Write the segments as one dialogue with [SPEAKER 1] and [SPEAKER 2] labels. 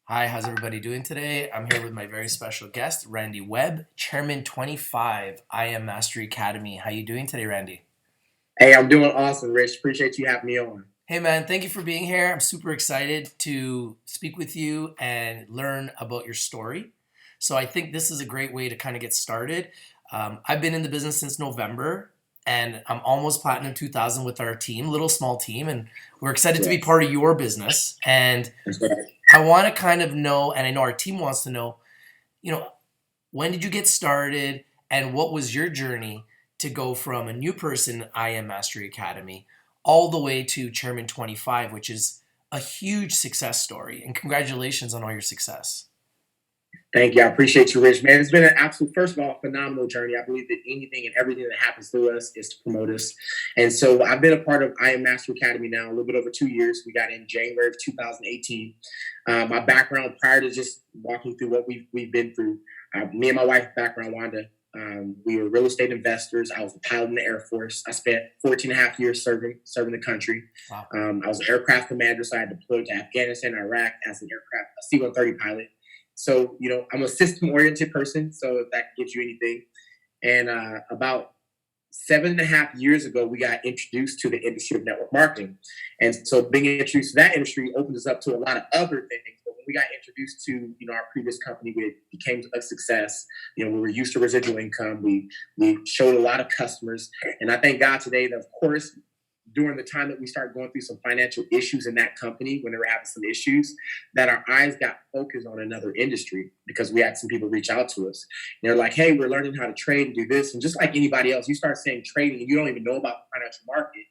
[SPEAKER 1] Hi, how's everybody doing today? I'm here with my very special guest, Randy Webb, Chairman 25, IM Mastery Academy. How you doing today, Randy?
[SPEAKER 2] Hey, I'm doing awesome, Rich. Appreciate you having me on.
[SPEAKER 1] Hey man, thank you for being here. I'm super excited to speak with you and learn about your story. So I think this is a great way to kind of get started. I've been in the business since November and I'm almost Platinum 2000 with our team, little small team, and we're excited to be
[SPEAKER 2] Yes,
[SPEAKER 1] part of your business. And
[SPEAKER 2] that's right.
[SPEAKER 1] I want to kind of know, and I know our team wants to know, you know, when did you get started and what was your journey to go from a new person IM Mastery Academy all the way to Chairman 25, which is a huge success story. And congratulations on all your success.
[SPEAKER 2] Thank you. I appreciate you, Rich. Man, it's been an absolute, first of all, phenomenal journey. I believe that anything and everything that happens through us is to promote us. And so I've been a part of I Am Master Academy now a little bit over 2 years. We got in January of 2018. My background prior to just walking through what we've been through, me and my wife's background, Wanda, we were real estate investors. I was a pilot in the Air Force. I spent 14 and a half years serving the country.
[SPEAKER 1] Wow.
[SPEAKER 2] I was an aircraft commander, so I deployed to Afghanistan, Iraq as an aircraft, a C-130 pilot. So, I'm a system oriented person. So if that gives you anything. And about 7.5 years ago, we got introduced to the industry of network marketing. And so being introduced to that industry opened us up to a lot of other things. But when we got introduced to, our previous company, it became a success. We were used to residual income. We showed a lot of customers. And I thank God today that, of course, during the time that we started going through some financial issues in that company, when they were having some issues, that our eyes got focused on another industry because we had some people reach out to us. And they're like, hey, we're learning how to trade and do this. And just like anybody else, you start saying trading and you don't even know about the financial market,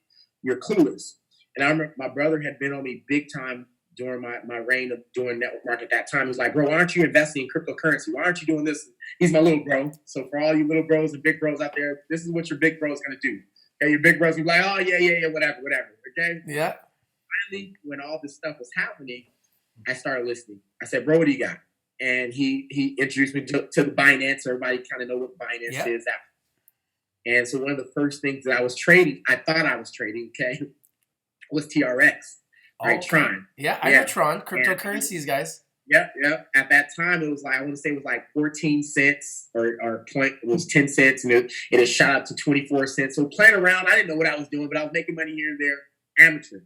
[SPEAKER 2] you're clueless. And I remember my brother had been on me big time during my reign of doing network market at that time. He was like, bro, why aren't you investing in cryptocurrency? Why aren't you doing this? He's my little bro. So for all you little bros and big bros out there, this is what your big bro is going to do. Okay, your big brothers be like, oh yeah, whatever. Okay.
[SPEAKER 1] Yeah.
[SPEAKER 2] Finally, when all this stuff was happening, I started listening. I said, bro, what do you got? And he introduced me to the Binance. Everybody kind of know what Binance
[SPEAKER 1] Yeah.
[SPEAKER 2] is. And so one of the first things that I was trading, I thought I was trading, okay, was TRX, right?
[SPEAKER 1] Okay.
[SPEAKER 2] Tron.
[SPEAKER 1] Yeah, I know
[SPEAKER 2] Yeah.
[SPEAKER 1] Tron,
[SPEAKER 2] And
[SPEAKER 1] cryptocurrencies, guys.
[SPEAKER 2] Yep. At that time, it was like, I want to say it was like 14 cents or point it was 10 cents, and it had shot up to 24 cents. So playing around, I didn't know what I was doing, but I was making money here and there, amateur.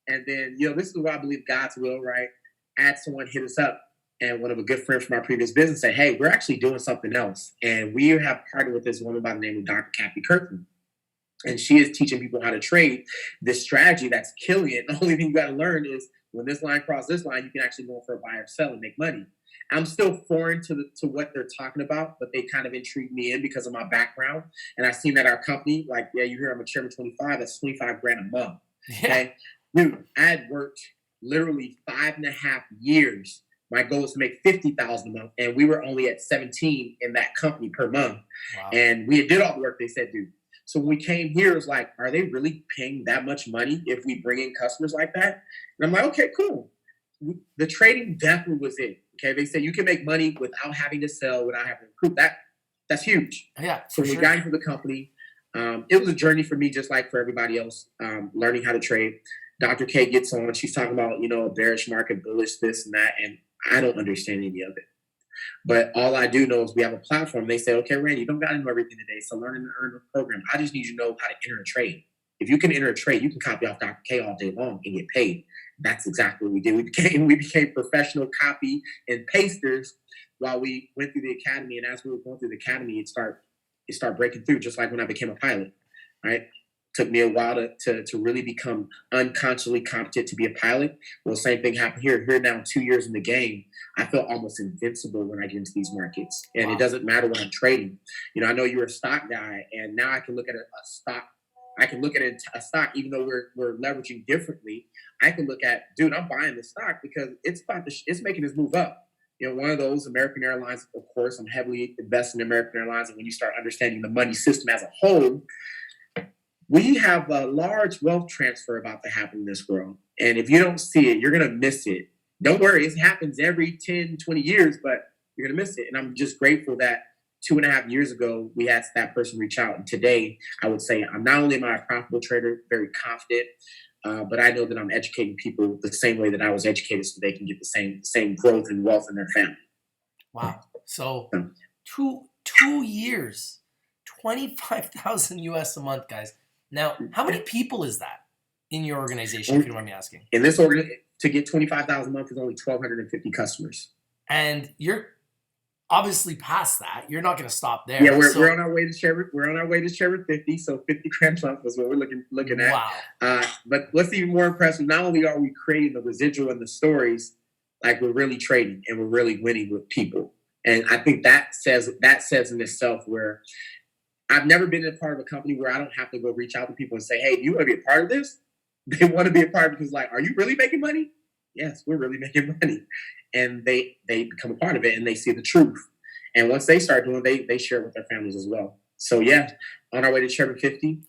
[SPEAKER 2] And then, this is what I believe God's will, right? I had someone hit us up, and one of a good friend from our previous business said, hey, we're actually doing something else. And we have partnered with this woman by the name of Dr. Kathy Kirkland. And she is teaching people how to trade this strategy that's killing it. The only thing you got to learn is when this line crosses this line, you can actually go for a buy or sell and make money. I'm still foreign to what they're talking about, but they kind of intrigued me in because of my background. And I've seen that our company, like, yeah, you hear I'm a chairman 25, that's 25 grand a month.
[SPEAKER 1] Yeah.
[SPEAKER 2] Okay. Dude, I had worked literally 5.5 years. My goal is to make 50,000 a month, and we were only at 17 in that company per month.
[SPEAKER 1] Wow.
[SPEAKER 2] And we did all the work they said, dude. So when we came here, it was like, are they really paying that much money if we bring in customers like that? And I'm like, okay, cool. The trading definitely was it. Okay, they said you can make money without having to sell, without having to recruit. That's huge.
[SPEAKER 1] Yeah,
[SPEAKER 2] So
[SPEAKER 1] for
[SPEAKER 2] when we
[SPEAKER 1] sure.
[SPEAKER 2] got into the company, it was a journey for me, just like for everybody else, learning how to trade. Dr. K gets on, she's talking about, a bearish market, bullish, this and that, and I don't understand any of it. But all I do know is we have a platform. They say, okay, Randy, you don't got to know everything today. So learn and earn a program. I just need you to know how to enter a trade. If you can enter a trade, you can copy off Dr. K all day long and get paid. That's exactly what we did. We became professional copy and pasters while we went through the academy. And as we were going through the academy, it started breaking through, just like when I became a pilot. Right? Took me a while to really become unconsciously competent to be a pilot. Well, same thing happened here. Here now, 2 years in the game, I feel almost invincible when I get into these markets. And
[SPEAKER 1] Wow.
[SPEAKER 2] it doesn't matter what I'm trading. I know you're a stock guy, and now I can look at a stock. I can look at a stock, even though we're leveraging differently. I can look at, dude, I'm buying this stock because it's making this move up. One of those, American Airlines, of course, I'm heavily invested in American Airlines. And when you start understanding the money system as a whole, we have a large wealth transfer about to happen in this world. And if you don't see it, you're going to miss it. Don't worry, it happens every 10, 20 years, but you're going to miss it. And I'm just grateful that 2.5 years ago, we had that person reach out. And today, I would say I'm not only am I a profitable trader, very confident. But I know that I'm educating people the same way that I was educated, so they can get the same growth and wealth in their family.
[SPEAKER 1] Wow. So
[SPEAKER 2] So,
[SPEAKER 1] 2 years, 25,000 US a month, guys. Now, how many people is that in your organization, if you don't mind me asking?
[SPEAKER 2] in this organ, to get 25,000 a month is only 1,250 customers.
[SPEAKER 1] And you're obviously past that. You're not going to stop there.
[SPEAKER 2] Yeah, we're,
[SPEAKER 1] So,
[SPEAKER 2] we're on our way to share. We're on our way to share 50. So 50 grand a month is what we're looking at.
[SPEAKER 1] wow.
[SPEAKER 2] But what's even more impressive, not only are we creating the residual and the stories, like we're really trading and we're really winning with people. And I think that says in itself where I've never been in a part of a company where I don't have to go reach out to people and say, hey, do you want to be a part of this? They want to be a part because like, are you really making money? Yes, we're really making money. And they become a part of it and they see the truth. And once they start doing it, they share it with their families as well. So yeah, on our way to Sherman 50,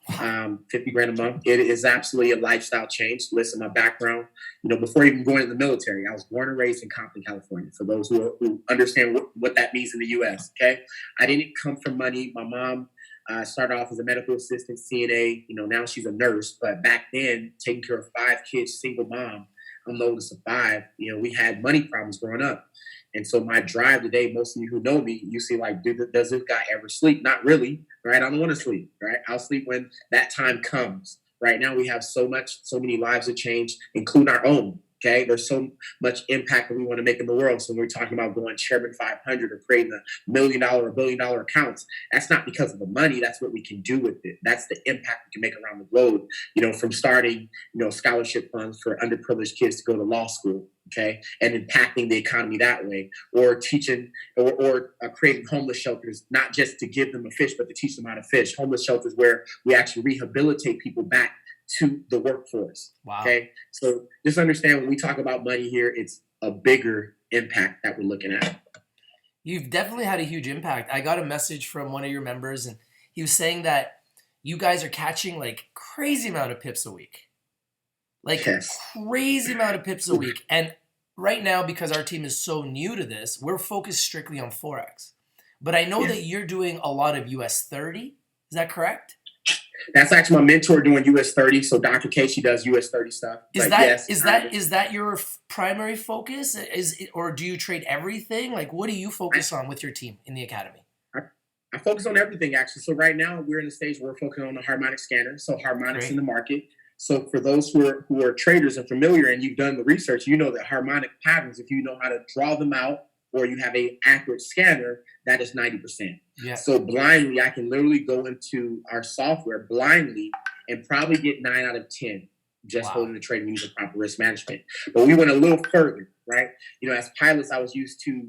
[SPEAKER 2] 50 grand a month. It is absolutely a lifestyle change. Listen, my background, before even going in the military, I was born and raised in Compton, California. For those who understand what that means in the U.S., okay? I didn't come from money. My mom started off as a medical assistant, CNA. Now she's a nurse. But back then, taking care of 5 kids, single mom, I'm the oldest of 5. We had money problems growing up. And so my drive today, most of you who know me, you see like, does this guy ever sleep? Not really, right? I don't want to sleep, right? I'll sleep when that time comes. Right now we have so many lives that change, including our own. Okay, there's so much impact that we want to make in the world. So when we're talking about going Chairman 500 or creating $1 million or $1 billion accounts, that's not because of the money. That's what we can do with it. That's the impact we can make around the globe. From starting, scholarship funds for underprivileged kids to go to law school. Okay, and impacting the economy that way, or teaching, or creating homeless shelters, not just to give them a fish, but to teach them how to fish. Homeless shelters where we actually rehabilitate people back to the workforce.
[SPEAKER 1] Wow.
[SPEAKER 2] Okay, so just understand when we talk about money here, it's a bigger impact that we're looking at.
[SPEAKER 1] You've definitely had a huge impact. I got a message from one of your members, and he was saying that you guys are catching like crazy amount of pips a week. Like
[SPEAKER 2] Yes.
[SPEAKER 1] crazy amount of pips a week. And right now, because our team is so new to this, we're focused strictly on Forex. But I know that you're doing a lot of US 30. Is that correct?
[SPEAKER 2] That's actually my mentor doing US 30. So Dr. Casey does US 30 stuff.
[SPEAKER 1] Is that your primary focus? Or do you trade everything? Like, what do you focus on with your team in the academy?
[SPEAKER 2] I focus on everything actually. So right now we're in the stage where we're focusing on the harmonic scanner. So harmonics in the market. So for those who are traders and familiar and you've done the research, you know that harmonic patterns, if you know how to draw them out or you have an accurate scanner, that is 90%.
[SPEAKER 1] Yeah.
[SPEAKER 2] So blindly, I can literally go into our software blindly and probably get 9 out of 10 just holding the trade and using proper risk management. But we went a little further, right? As pilots, I was used to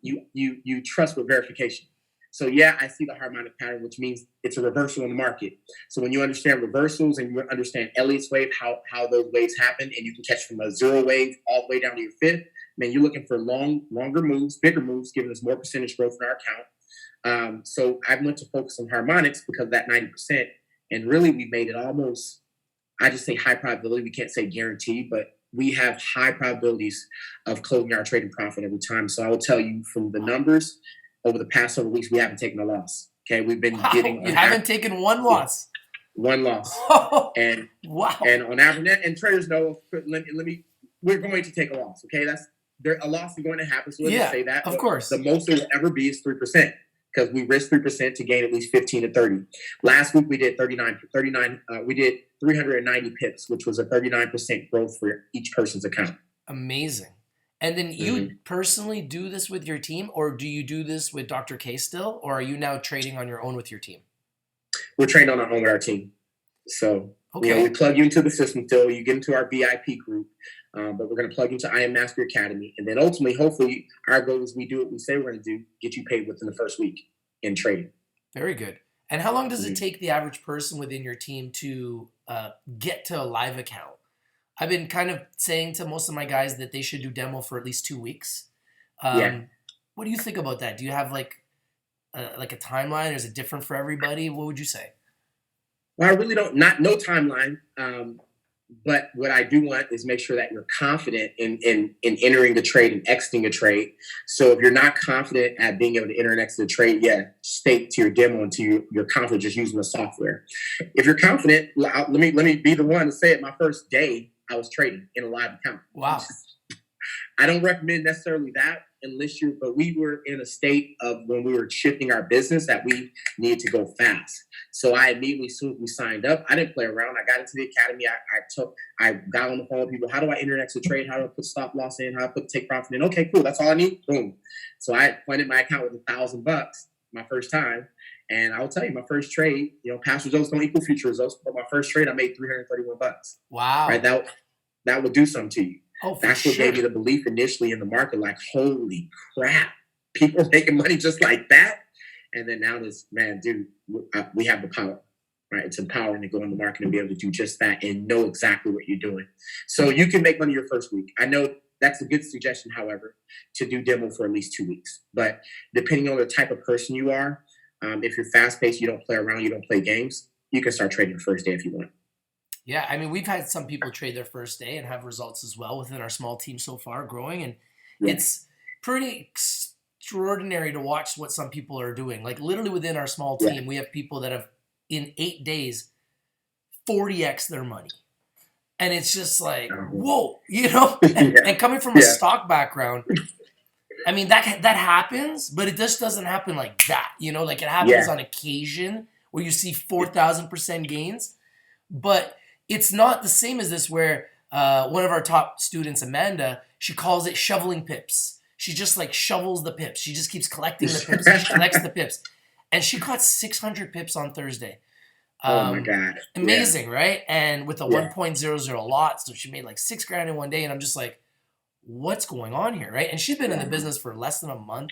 [SPEAKER 2] you trust with verification. So yeah, I see the harmonic pattern, which means it's a reversal in the market. So when you understand reversals and you understand Elliott's wave, how those waves happen, and you can catch from a 0 wave all the way down to your 5th, man, you're looking for longer moves, bigger moves, giving us more percentage growth in our account. So I went to focus on harmonics because of that 90%. And really we made it almost, I just say high probability. We can't say guaranteed, but we have high probabilities of closing our trading profit every time. So I will tell you from the numbers, over the past several weeks, we haven't taken a loss. Okay, we've been getting.
[SPEAKER 1] You haven't taken one loss.
[SPEAKER 2] One loss. And
[SPEAKER 1] wow.
[SPEAKER 2] And on average, and traders know. Let me. We're going to take a loss. Okay, a loss is going to happen. So let's just say that.
[SPEAKER 1] Of course.
[SPEAKER 2] The most it will ever be is 3% because we risk 3% to gain at least 15 to 30. Last week we did 39. We did 390 pips, which was a 39% growth for each person's account.
[SPEAKER 1] Amazing. And then you personally do this with your team, or do you do this with Dr. K still, or are you now trading on your own with your team?
[SPEAKER 2] We're trading on our own with our team. So we plug you into the system still. You get into our VIP group, but we're going to plug you into I Am Mastery Academy. And then ultimately, hopefully, our goal is we do what we say we're going to do, get you paid within the first week in trading.
[SPEAKER 1] Very good. And how long does it take the average person within your team to get to a live account? I've been kind of saying to most of my guys that they should do demo for at least 2 weeks. What do you think about that? Do you have like a timeline? Or is it different for everybody? What would you say?
[SPEAKER 2] Well, I really don't. No timeline. But what I do want is make sure that you're confident in entering the trade and exiting a trade. So if you're not confident at being able to enter and exit a trade, yeah, stay to your demo until you're confident just using the software. If you're confident, let me be the one to say it. My first day, I was trading in a live account.
[SPEAKER 1] Wow.
[SPEAKER 2] I don't recommend necessarily that unless but we were in a state of when we were shifting our business that we needed to go fast. So I immediately, as soon as we signed up, I didn't play around. I got into the academy. I got on the phone with people. How do I enter exit trade? How do I put stop loss in? How do I put take profit in? Okay, cool. That's all I need. Boom. So I funded my account with $1,000 my first time. And I'll tell you, my first trade, past results don't equal future results. But my first trade, I made $331.
[SPEAKER 1] Wow.
[SPEAKER 2] Right? That would do something to you.
[SPEAKER 1] Oh,
[SPEAKER 2] that's what gave me the belief initially in the market, like, holy crap, people are making money just like that. And then now this, man, dude, we have the power, right? It's empowering to go in the market and be able to do just that and know exactly what you're doing. So you can make money your first week. I know that's a good suggestion, however, to do demo for at least 2 weeks. But depending on the type of person you are, if you're fast-paced, you don't play around, you don't play games, you can start trading the first day if you want.
[SPEAKER 1] Yeah, I mean, we've had some people trade their first day and have results as well within our small team so far, growing, and it's pretty extraordinary to watch what some people are doing. Like literally within our small team, we have people that have in 8 days 40x their money, and it's just like, whoa, and coming from a stock background, I mean that happens, but it just doesn't happen like that, like it happens on occasion where you see 4,000% gains, but it's not the same as this where one of our top students, Amanda, she calls it shoveling pips. She just like shovels the pips. She just keeps collecting the pips. She collects the pips. And she caught 600 pips on Thursday.
[SPEAKER 2] Oh my God.
[SPEAKER 1] Amazing, right? And with a 1.00 lot, so she made like $6,000 in one day. And I'm just like, what's going on here, right? And she's been in the business for less than a month.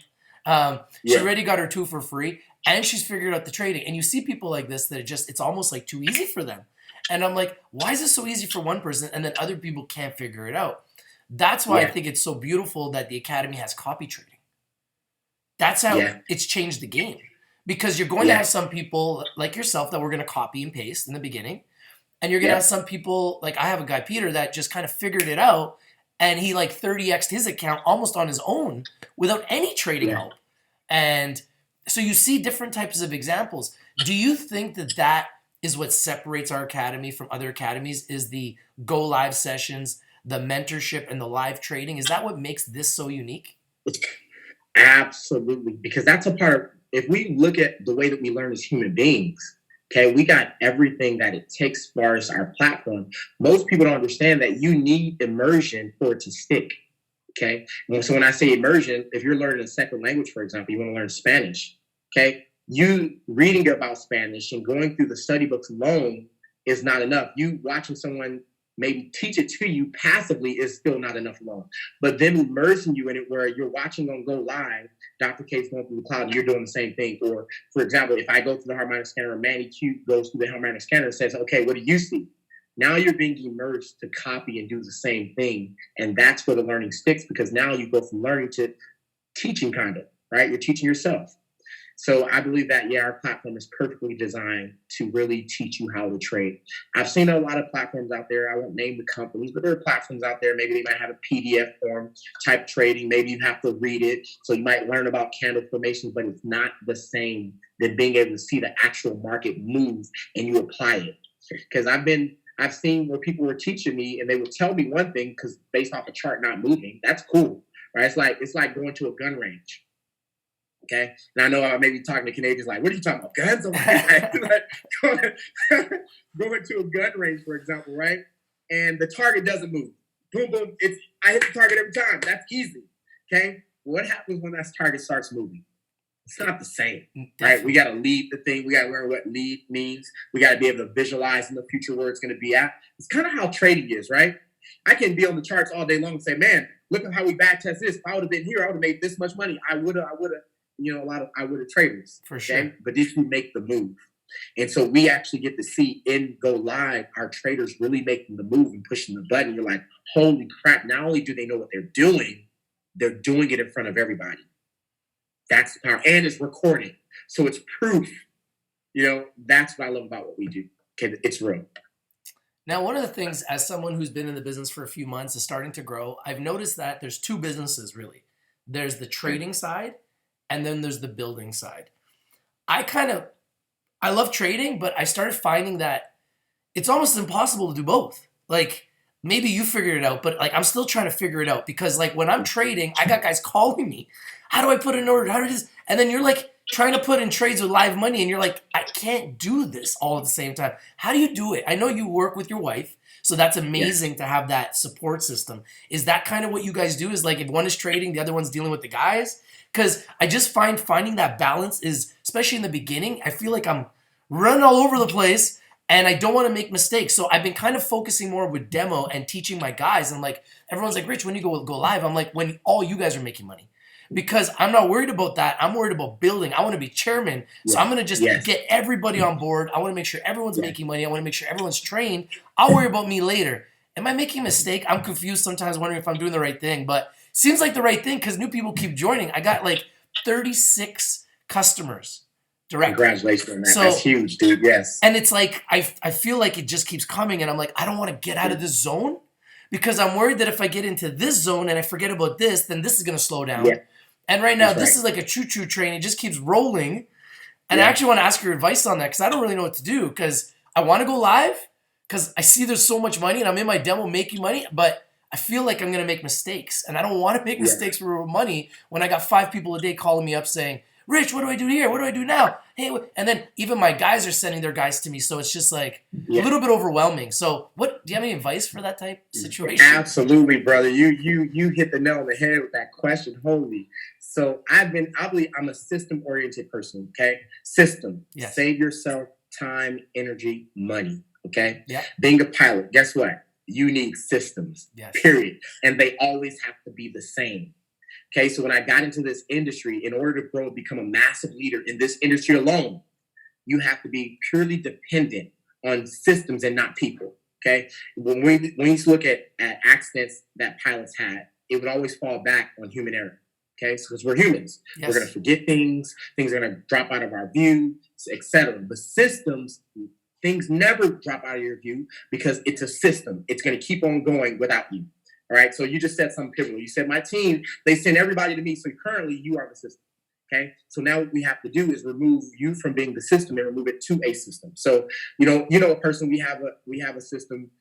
[SPEAKER 1] She already got her 2 for free. And she's figured out the trading. And you see people like this that it's almost like too easy for them. And I'm like, why is this so easy for one person and then other people can't figure it out? That's why I think it's so beautiful that the Academy has copy trading. That's how it's changed the game. Because you're going to have some people like yourself that we're going to copy and paste in the beginning. And you're going to have some people, like I have a guy, Peter, that just kind of figured it out. And he like 30x'd his account almost on his own without any trading help. And so you see different types of examples. Do you think that is what separates our academy from other academies, is the go live sessions, the mentorship, and the live trading? Is that what makes this so unique?
[SPEAKER 2] Absolutely. Because that's a part of, if we look at the way that we learn as human beings, okay, we got everything that it takes as far as our platform. Most people don't understand that you need immersion for it to stick. Okay. So when I say immersion, if you're learning a second language, for example, you want to learn Spanish, okay, you reading about Spanish and going through the study books alone is not enough. You watching someone maybe teach it to you passively is still not enough alone. But then immersing you in it where you're watching on Go Live, Dr. K's going through the cloud and you're doing the same thing. Or, for example, if I go through the harmonic scanner, Manny Q goes through the harmonic scanner and says, okay, what do you see? Now you're being immersed to copy and do the same thing. And that's where the learning sticks, because now you go from learning to teaching, kind of, right? You're teaching yourself. So I believe that, our platform is perfectly designed to really teach you how to trade. I've seen a lot of platforms out there. I won't name the companies, but there are platforms out there. Maybe they might have a PDF form type trading. Maybe you have to read it. So you might learn about candle formations, but it's not the same than being able to see the actual market move and you apply it. Because I've seen where people were teaching me and they would tell me one thing because based off a chart not moving. That's cool, right? It's like going to a gun range. Okay. And I know I may be talking to Canadians like, what are you talking about? Guns? Going to a gun range, for example, right? And the target doesn't move. Boom, boom. I hit the target every time. That's easy. Okay. What happens when that target starts moving? It's not the same, right? We got to lead the thing. We got to learn what lead means. We got to be able to visualize in the future where it's going to be at. It's kind of how trading is, right? I can be on the charts all day long and say, man, look at how we back test this. If I would have been here, I would have made this much money. I would have. I would have traders.
[SPEAKER 1] For sure. Okay?
[SPEAKER 2] But if you make the move. And so we actually get to see in Go Live, our traders really making the move and pushing the button. You're like, holy crap. Not only do they know what they're doing it in front of everybody. That's the power. And it's recorded. So it's proof. That's what I love about what we do. Okay, it's real.
[SPEAKER 1] Now, one of the things, as someone who's been in the business for a few months, is starting to grow. I've noticed that there's two businesses really. There's the
[SPEAKER 2] Okay.
[SPEAKER 1] trading side, and then there's the building side. I kind of I love trading, but I started finding that it's almost impossible to do both. Like maybe you figured it out, but like I'm still trying to figure it out because like when I'm trading, I got guys calling me. How do I put in order? How do I do this? And then you're like trying to put in trades with live money and you're like, I can't do this all at the same time. How do you do it? I know you work with your wife, so that's
[SPEAKER 2] Yes.
[SPEAKER 1] amazing to have that support system. Is that kind of what you guys do? Is like if one is trading, the other one's dealing with the guys? Because I just find finding that balance is, especially in the beginning, I feel like I'm running all over the place and I don't want to make mistakes. So I've been kind of focusing more with demo and teaching my guys. And like everyone's like, Rich, when you go live, I'm like, when all you guys are making money. Because I'm not worried about that. I'm worried about building. I want to be chairman. So I'm
[SPEAKER 2] Yes.
[SPEAKER 1] gonna just
[SPEAKER 2] Yes.
[SPEAKER 1] get everybody on board. I want to make sure everyone's
[SPEAKER 2] Yes.
[SPEAKER 1] making money. I want to make sure everyone's trained. I'll worry about me later. Am I making a mistake? I'm confused sometimes, wondering if I'm doing the right thing. But seems like the right thing because new people keep joining. I got like 36 customers directly.
[SPEAKER 2] Congratulations on that. That's
[SPEAKER 1] So
[SPEAKER 2] huge, dude. Yes.
[SPEAKER 1] and it's like I feel like it just keeps coming, and I'm like I don't want to get out of this zone because I'm worried that if I get into this zone and I forget about this, then this is gonna slow
[SPEAKER 2] Yeah.
[SPEAKER 1] down. And right now,
[SPEAKER 2] That's
[SPEAKER 1] this
[SPEAKER 2] right.
[SPEAKER 1] is like a choo-choo train. It just keeps rolling. And I
[SPEAKER 2] Yeah.
[SPEAKER 1] actually want to ask your advice on that because I don't really know what to do because I want to go live because I see there's so much money and I'm in my demo making money, but I feel like I'm going to make mistakes. And I don't want to make
[SPEAKER 2] Yeah.
[SPEAKER 1] mistakes for money when I got 5 people a day calling me up saying, Rich, what do I do here? What do I do now? Hey, and then even my guys are sending their guys to me. So it's just like a
[SPEAKER 2] Yeah.
[SPEAKER 1] little bit overwhelming. So what do you have any advice for that type situation?
[SPEAKER 2] Absolutely, brother. You hit the nail on the head with that question. Holy. So I believe I'm a system oriented person. Okay. System.
[SPEAKER 1] Yes.
[SPEAKER 2] Save yourself time, energy, money. Okay.
[SPEAKER 1] Yeah.
[SPEAKER 2] Being a pilot, guess what? You need systems.
[SPEAKER 1] Yes.
[SPEAKER 2] Period. And they always have to be the same. Okay. So when I got into this industry, in order to grow and become a massive leader in this industry alone, you have to be purely dependent on systems and not people. Okay. When you look at accidents that pilots had, it would always fall back on human error. Okay. So because we're humans, we're gonna
[SPEAKER 1] Yes.
[SPEAKER 2] forget things are gonna drop out of our view, etc. But systems, things never drop out of your view because it's a system. It's gonna keep on going without you. All right. So you just said something pivotal. You said my team, they send everybody to me. So currently you are the system. Okay. So now what we have to do is remove you from being the system and remove it to a system. So, a person, we have a system.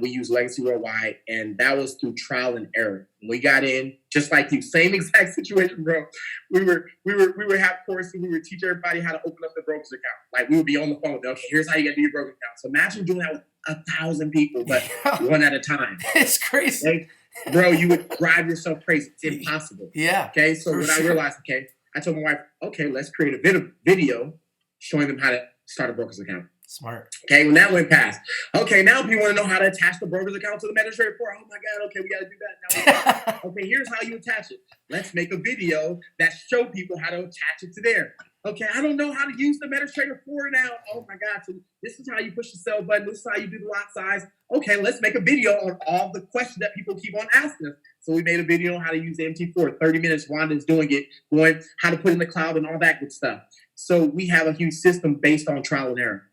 [SPEAKER 2] We use Legacy Worldwide, and that was through trial and error. When we got in, just like you, same exact situation, bro. We were have courses. We would teach everybody how to open up the broker's account. Like we would be on the phone with them. Okay, here's how you got to do your broker account. So imagine doing that with 1,000 people, but
[SPEAKER 1] Yeah.
[SPEAKER 2] one at a time.
[SPEAKER 1] It's crazy.
[SPEAKER 2] Okay? Bro, you would drive yourself crazy. It's impossible.
[SPEAKER 1] Yeah.
[SPEAKER 2] Okay, so
[SPEAKER 1] For
[SPEAKER 2] when I
[SPEAKER 1] sure.
[SPEAKER 2] realized, okay, I told my wife, okay, let's create a video showing them how to start a broker's account.
[SPEAKER 1] Smart.
[SPEAKER 2] Okay, when that went past, okay, now people want to know how to attach the broker's account to the MetaTrader 4. Oh my God, okay, we got to do that. Now, okay, here's how you attach it. Let's make a video that show people how to attach it to there. Okay, I don't know how to use the MetaTrader 4 now. Oh my God, so this is how you push the sell button. This is how you do the lot size. Okay, let's make a video on all the questions that people keep on asking us. So we made a video on how to use the MT4. 30 minutes, Wanda's doing it, going how to put in the cloud and all that good stuff. So we have a huge system based on trial and error.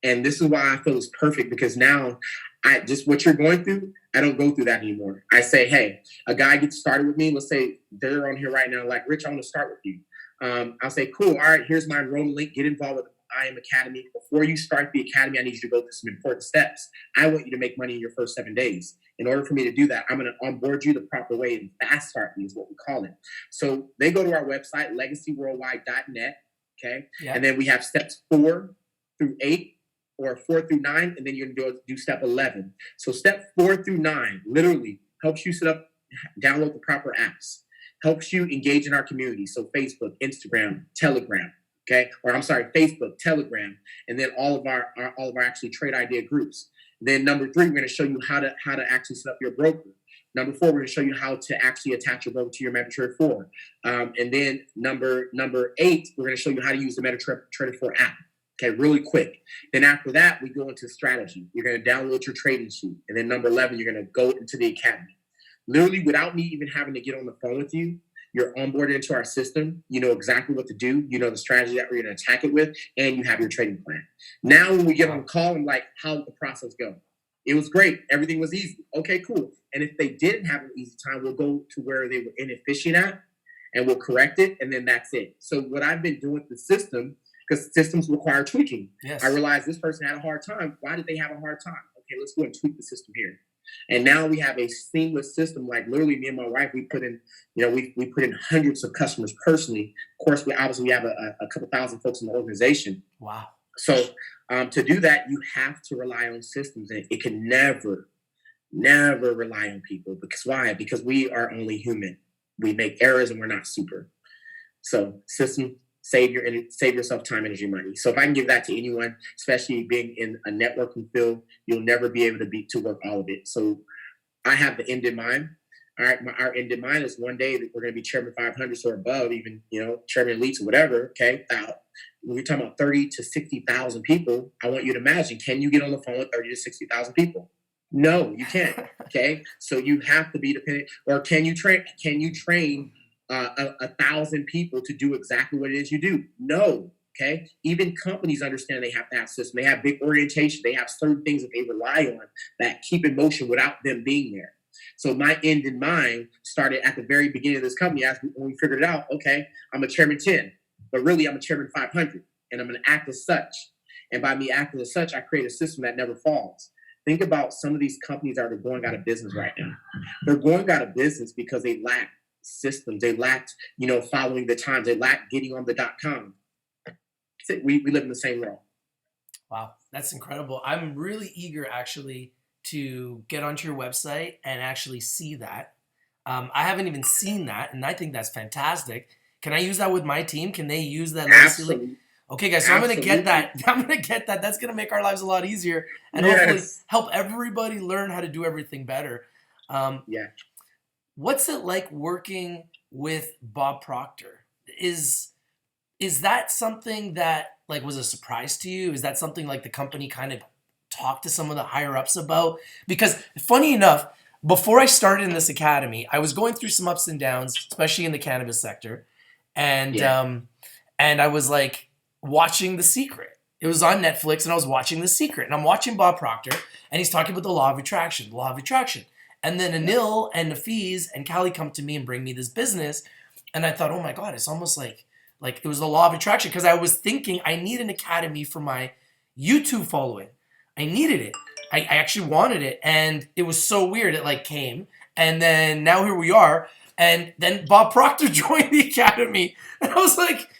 [SPEAKER 2] And this is why I feel it's perfect because now I just what you're going through, I don't go through that anymore. I say, hey, a guy gets started with me. Let's say they're on here right now, like, Rich, I want to start with you. I'll say, cool. All right, here's my enrollment link. Get involved with I Am Academy. Before you start the academy, I need you to go through some important steps. I want you to make money in your first 7 days. In order for me to do that, I'm going to onboard you the proper way and fast start me is what we call it. So they go to our website, legacyworldwide.net. Okay.
[SPEAKER 1] Yeah.
[SPEAKER 2] And then we have steps 4 through 8 or 4 through 9, and then you're going to do step 11. So step 4 through 9 literally helps you set up, download the proper apps, helps you engage in our community. So Facebook, Instagram, Telegram, okay? Or I'm sorry, Facebook, Telegram, and then all of our actually trade idea groups. Then number 3, we're going to show you how to actually set up your broker. Number 4, we're going to show you how to actually attach your broker to your MetaTrader 4. And then number 8, we're going to show you how to use the MetaTrader 4 app. Okay, really quick. Then after that, we go into strategy. You're going to download your trading sheet. And then number 11, you're going to go into the academy. Literally, without me even having to get on the phone with you, you're onboarded into our system. You know exactly what to do. You know the strategy that we're going to attack it with, and you have your trading plan. Now, when we get on the call, I'm like, how did the process go? It was great. Everything was easy. Okay, cool. And if they didn't have an easy time, we'll go to where they were inefficient at and we'll correct it. And then that's it. So what I've been doing with the system, because systems require tweaking. I
[SPEAKER 1] Yes.
[SPEAKER 2] realized this person had a hard time. Why did they have a hard time? Okay, let's go and tweak the system here. And now we have a seamless system. Like literally, me and my wife, we put in, we put in hundreds of customers personally. Of course, we have a couple thousand folks in the organization.
[SPEAKER 1] Wow.
[SPEAKER 2] So to do that, you have to rely on systems, and it can never rely on people. Because why? Because we are only human. We make errors, and we're not super. So system save yourself time, energy, money. So if I can give that to anyone, especially being in a networking field, you'll never be able to work all of it. So I have the end in mind. All right, our end in mind is one day that we're going to be Chairman 500 or above, even Chairman Elites or whatever. Okay, when we're talking about 30 to 60,000 people, I want you to imagine: can you get on the phone with 30 to 60,000 people? No, you can't. Okay, so you have to be dependent. Or can you train? Can you train 1,000 people to do exactly what it is you do? No. Okay. Even companies understand they have to have systems. They have big orientation. They have certain things that they rely on that keep in motion without them being there. So my end in mind started at the very beginning of this company. When we figured it out, okay, I'm a chairman 10, but really I'm a chairman 500, and I'm going to act as such. And by me acting as such, I create a system that never falls. Think about some of these companies that are going out of business right now. They're going out of business because they lack systems. They lacked, following the times. They lacked getting on the .com. We live in the same world.
[SPEAKER 1] Wow, that's incredible. I'm really eager actually to get onto your website and actually see that. I haven't even seen that, and I think that's fantastic. Can I use that with my team? Can they use that?
[SPEAKER 2] Absolutely.
[SPEAKER 1] Okay, guys, so I'm going to get that. I'm going to get that. That's going to make our lives a lot easier and hopefully help everybody learn how to do everything better.
[SPEAKER 2] Yeah.
[SPEAKER 1] What's it like working with Bob Proctor? Is that something that was a surprise to you? Is that something like the company kind of talked to some of the higher ups about? Because funny enough, before I started in this academy, I was going through some ups and downs, especially in the cannabis sector, and I was watching The Secret. It was on Netflix, and I was watching The Secret, and I'm watching Bob Proctor, and he's talking about the law of attraction, And then Anil and Nafiz and Callie come to me and bring me this business, and I thought, oh my God, it's almost like it was the law of attraction, because I was thinking I need an academy for my YouTube following. I needed it. I actually wanted it, and it was so weird. It came, and then now here we are, and then Bob Proctor joined the academy, and I was like,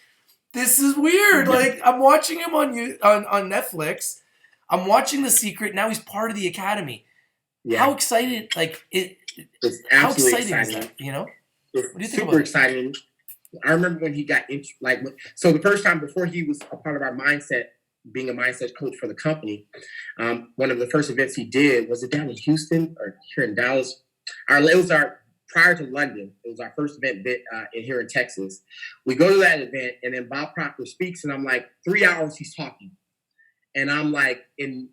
[SPEAKER 1] this is weird. I'm watching him on Netflix. I'm watching The Secret. Now he's part of the academy. Yeah. How excited?
[SPEAKER 2] It's absolutely exciting.
[SPEAKER 1] Is that? What do you think
[SPEAKER 2] super
[SPEAKER 1] about it?
[SPEAKER 2] Exciting. I remember when he got so the first time before he was a part of our mindset, being a mindset coach for the company. One of the first events he did was it down in Houston or here in Dallas. It was prior to London. It was our first event here in Texas. We go to that event, and then Bob Proctor speaks, and I'm 3 hours he's talking, and I'm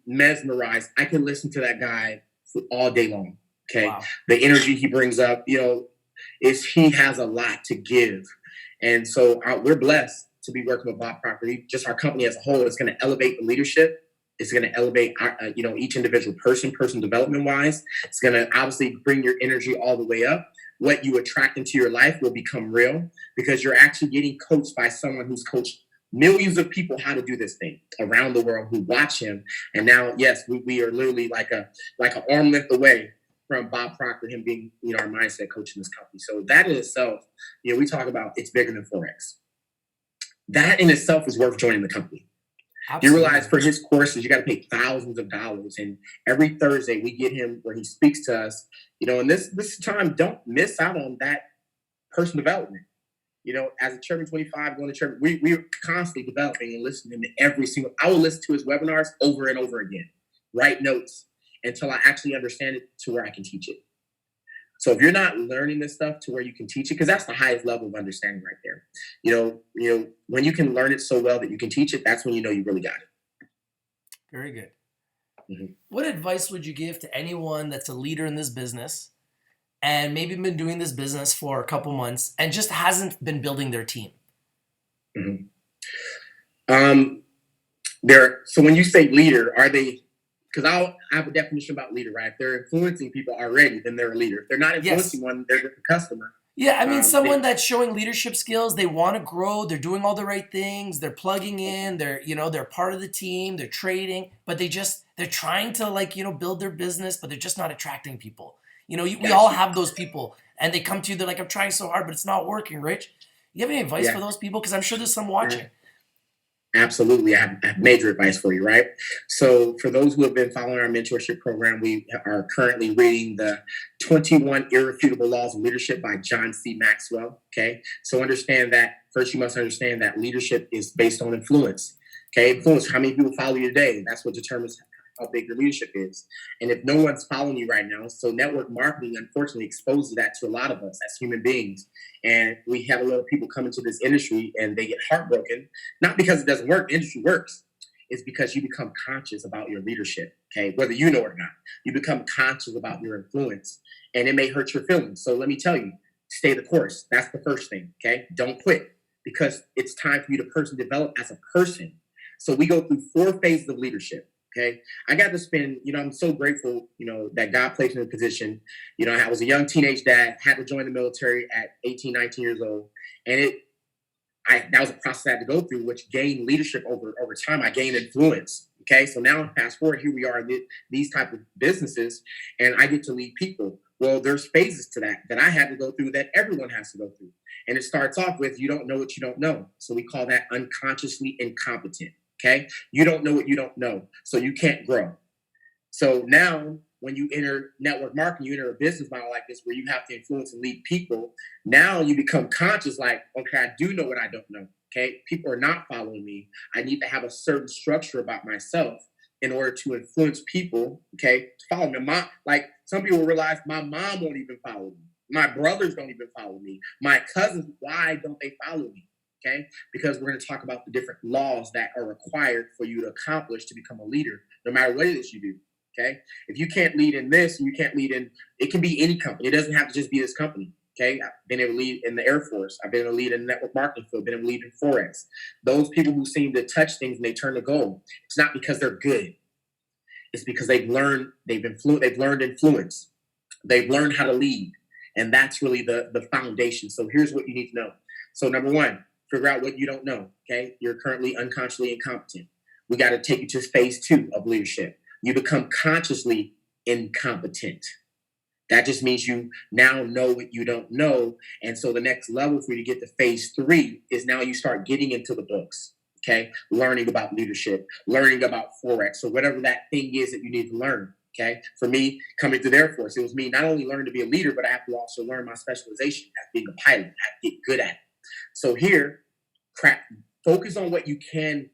[SPEAKER 2] mesmerized. I can listen to that guy all day long. Okay, wow. The energy he brings up, he has a lot to give, and so we're blessed to be working with Bob Proctor. Just our company as a whole is going to elevate the leadership. It's going to elevate each individual person development wise. It's going to obviously bring your energy all the way up. What you attract into your life will become real because you're actually getting coached by someone who's coached millions of people how to do this thing around the world who watch him. And now, yes, we are literally like an arm length away from Bob Proctor, him being our mindset coach in this company. So that in itself, we talk about it's bigger than FOREX. That in itself is worth joining the company. Absolutely. You realize for his courses, you got to pay thousands of dollars. And every Thursday we get him where he speaks to us, and this time, don't miss out on that personal development. As a Chairman 25, going to Chairman, we're constantly developing and listening to I will listen to his webinars over and over again, write notes until I actually understand it to where I can teach it. So if you're not learning this stuff to where you can teach it, because that's the highest level of understanding right there. When you can learn it so well that you can teach it, that's when you really got it.
[SPEAKER 1] Very good.
[SPEAKER 2] Mm-hmm.
[SPEAKER 1] What advice would you give to anyone that's a leader in this business and maybe been doing this business for a couple months and just hasn't been building their team?
[SPEAKER 2] Mm-hmm. So when you say leader, are they? because I have a definition about leader, right? If they're influencing people already, then they're a leader. If they're not influencing
[SPEAKER 1] Yes.
[SPEAKER 2] one, they're just a customer.
[SPEAKER 1] Yeah, I mean, someone
[SPEAKER 2] They,
[SPEAKER 1] that's showing leadership skills, they want to grow, they're doing all the right things, they're plugging in, they're part of the team, they're trading, but they're trying to build their business, but they're just not attracting people. We all
[SPEAKER 2] got you.
[SPEAKER 1] have those people and they come to you, they're like, I'm trying so hard, but it's not working, Rich. You have any advice for
[SPEAKER 2] Yeah.
[SPEAKER 1] those people? Because I'm sure there's some
[SPEAKER 2] Yeah.
[SPEAKER 1] watching.
[SPEAKER 2] Absolutely. I have major advice for you, right? So, for those who have been following our mentorship program, we are currently reading the 21 Irrefutable Laws of Leadership by John C. Maxwell. Okay. So, understand that first, you must understand that leadership is based on influence. Okay. Influence, how many people follow you today? That's what determines how big your leadership is. And if no one's following you right now, so network marketing unfortunately exposes that to a lot of us as human beings. And we have a lot of people come into this industry and they get heartbroken, not because it doesn't work, the industry works. It's because you become conscious about your leadership, okay? Whether you know it or not, you become conscious about your influence and it may hurt your feelings. So let me tell you, stay the course. That's the first thing, okay? Don't quit because it's time for you to personally develop as a person. So we go through 4 phases of leadership. Okay. I got to spend, I'm so grateful, that God placed me in a position. I was a young teenage dad, had to join the military at 18, 19 years old. And that was a process I had to go through, which gained leadership over time. I gained influence. Okay. So now fast forward, here we are in these type of businesses and I get to lead people. Well, there's phases to that I had to go through that everyone has to go through. And it starts off with, you don't know what you don't know. So we call that unconsciously incompetent. Okay. You don't know what you don't know. So you can't grow. So now when you enter network marketing, you enter a business model like this where you have to influence and lead people. Now you become conscious like, okay, I do know what I don't know. Okay. People are not following me. I need to have a certain structure about myself in order to influence people. Okay. To follow me. Like some people realize my mom won't even follow me. My brothers don't even follow me. My cousins, why don't they follow me? Okay, because we're going to talk about the different laws that are required for you to accomplish to become a leader, no matter what it is you do. Okay, if you can't lead in this, you can't lead in, it can be any company. It doesn't have to just be this company. Okay, I've been able to lead in the Air Force. I've been able to lead in the network marketing field. Been able to lead in FOREX. Those people who seem to touch things and they turn to gold, it's not because they're good. It's because they've learned influence. They've learned how to lead, and that's really the foundation. So here's what you need to know. So number one, figure out what you don't know. Okay. You're currently unconsciously incompetent. We got to take you to phase 2 of leadership. You become consciously incompetent. That just means you now know what you don't know. And so the next level for you to get to phase 3 is now you start getting into the books. Okay. Learning about leadership, learning about Forex, or whatever that thing is that you need to learn. Okay. For me, coming through the Air Force, it was me not only learning to be a leader, but I have to also learn my specialization as being a pilot. I have to get good at it. So here, focus on what you can,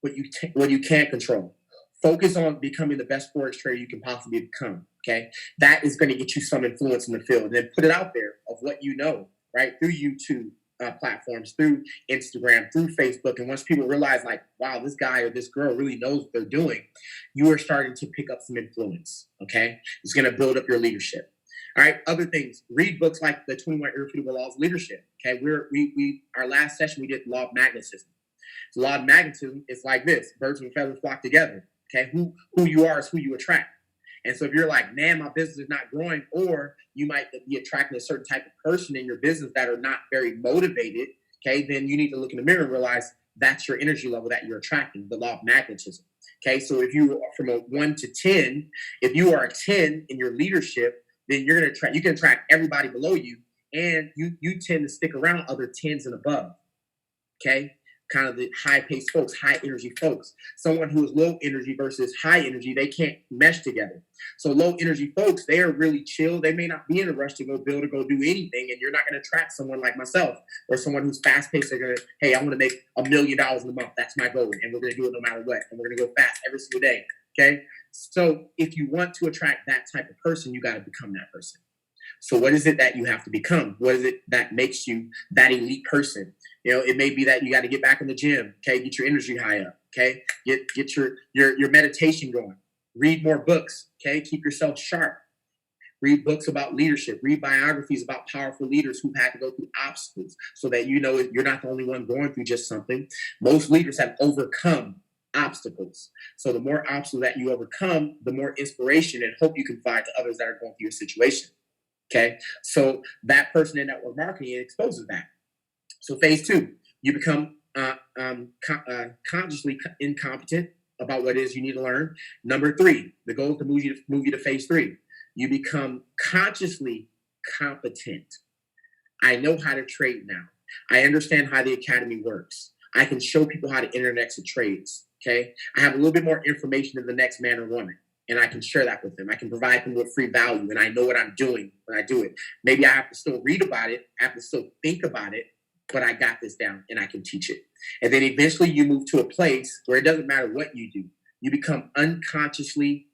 [SPEAKER 2] what you can control. Focus on becoming the best Forex trader you can possibly become. Okay, that is going to get you some influence in the field. And then put it out there of what you know, right, through YouTube platforms, through Instagram, through Facebook. And once people realize, like, wow, this guy or this girl really knows what they're doing, you are starting to pick up some influence. Okay, it's going to build up your leadership. All right, other things. Read books like the 21 Irrefutable Laws of Leadership. Okay, our last session we did Law of Magnetism. So law of magnetism is like this: birds and feathers flock together. Okay, who you are is who you attract. And so if you're like, man, my business is not growing, or you might be attracting a certain type of person in your business that are not very motivated, okay, then you need to look in the mirror and realize that's your energy level that you're attracting, the law of magnetism. Okay, so if you are from a 1 to 10, if you are a 10 in your leadership, then you can attract everybody below you, and you tend to stick around other 10s and above. Okay, kind of the high-paced folks, high-energy folks. Someone who is low energy versus high energy, they can't mesh together. So low-energy folks, they are really chill. They may not be in a rush to go build or go do anything, and you're not going to attract someone like myself or someone who's fast-paced. They're going to, hey, I want to make $1 million in a month. That's my goal, and we're going to do it no matter what, and we're going to go fast every single day. Okay, so if you want to attract that type of person, you got to become that person. So what is it that you have to become? What is it that makes you that elite person? It may be that you got to get back in the gym. Okay, get your energy high up. Okay, get your meditation going. Read more books. Okay, keep yourself sharp. Read books about leadership. Read biographies about powerful leaders who've had to go through obstacles, so that you're not the only one going through just something. Most leaders have overcome obstacles. So the more obstacles that you overcome, the more inspiration and hope you can provide to others that are going through your situation. Okay. So that person in network marketing exposes that. So phase two, you become consciously incompetent about what it is you need to learn. Number three, the goal is to move you to phase three. You become consciously competent. I know how to trade now. I understand how the academy works. I can show people how to enter and exit trades. Okay. I have a little bit more information than the next man or woman, and I can share that with them. I can provide them with free value, and I know what I'm doing when I do it. Maybe I have to still read about it. I have to still think about it, but I got this down and I can teach it. And then eventually you move to a place where it doesn't matter what you do. You become unconsciously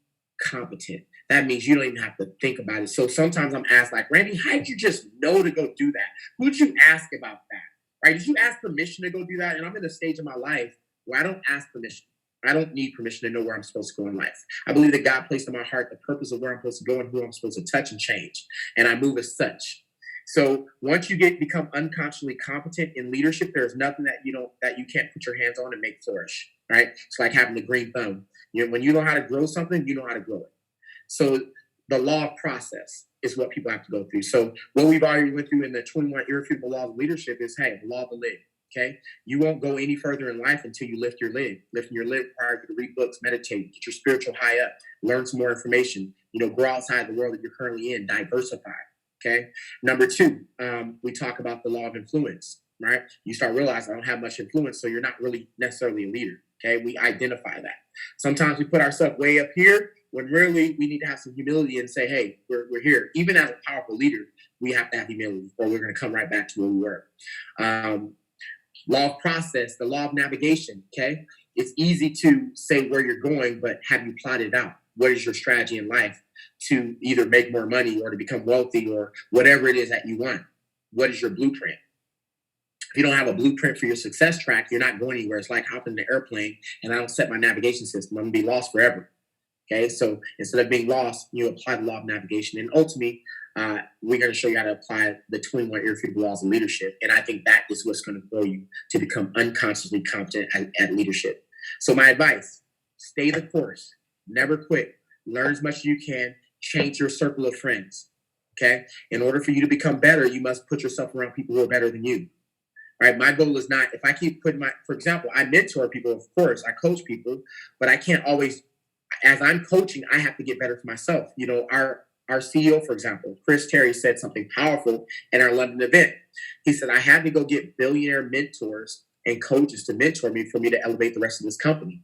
[SPEAKER 2] competent. That means you don't even have to think about it. So sometimes I'm asked, like, Randy, how did you just know to go do that? Who'd you ask about that? Right? Did you ask permission to go do that? And I'm in a stage of my life where I don't ask permission. I don't need permission to know where I'm supposed to go in life. I believe that God placed in my heart the purpose of where I'm supposed to go and who I'm supposed to touch and change. And I move as such. So once you become unconsciously competent in leadership, there's nothing that you can't put your hands on and make flourish. Right? It's like having the green thumb. When you know how to grow something, you know how to grow it. So the law of process is what people have to go through. So what we've already went through in the 21 irrefutable laws of leadership is, hey, the law of the lid. Okay. You won't go any further in life until you lift your lid. Lifting your lid requires you to read books, meditate, get your spiritual high up, learn some more information, grow outside the world that you're currently in, diversify. Okay. Number two, we talk about the law of influence, right? You start realizing I don't have much influence, so you're not really necessarily a leader. Okay. We identify that. Sometimes we put ourselves way up here when really we need to have some humility and say, hey, we're here. Even as a powerful leader, we have to have humility or we're going to come right back to where we were. Law of process, the law of navigation, okay? It's easy to say where you're going, but have you plotted out? What is your strategy in life to either make more money or to become wealthy or whatever it is that you want? What is your blueprint? If you don't have a blueprint for your success track, you're not going anywhere. It's like hopping in an airplane and I don't set my navigation system. I'm going to be lost forever. Okay, so instead of being lost, you apply the law of navigation. And ultimately, we're going to show you how to apply the 21 irrefutable laws of leadership. And I think that is what's going to grow you to become unconsciously competent at leadership. So my advice, stay the course, never quit, learn as much as you can, change your circle of friends. Okay, in order for you to become better, you must put yourself around people who are better than you. Right? My goal is not, if I keep putting for example, I mentor people, of course, I coach people, but I can't always, as I'm coaching, I have to get better for myself. Our CEO, for example, Chris Terry, said something powerful in our London event. He said, I had to go get billionaire mentors and coaches to mentor me for me to elevate the rest of this company.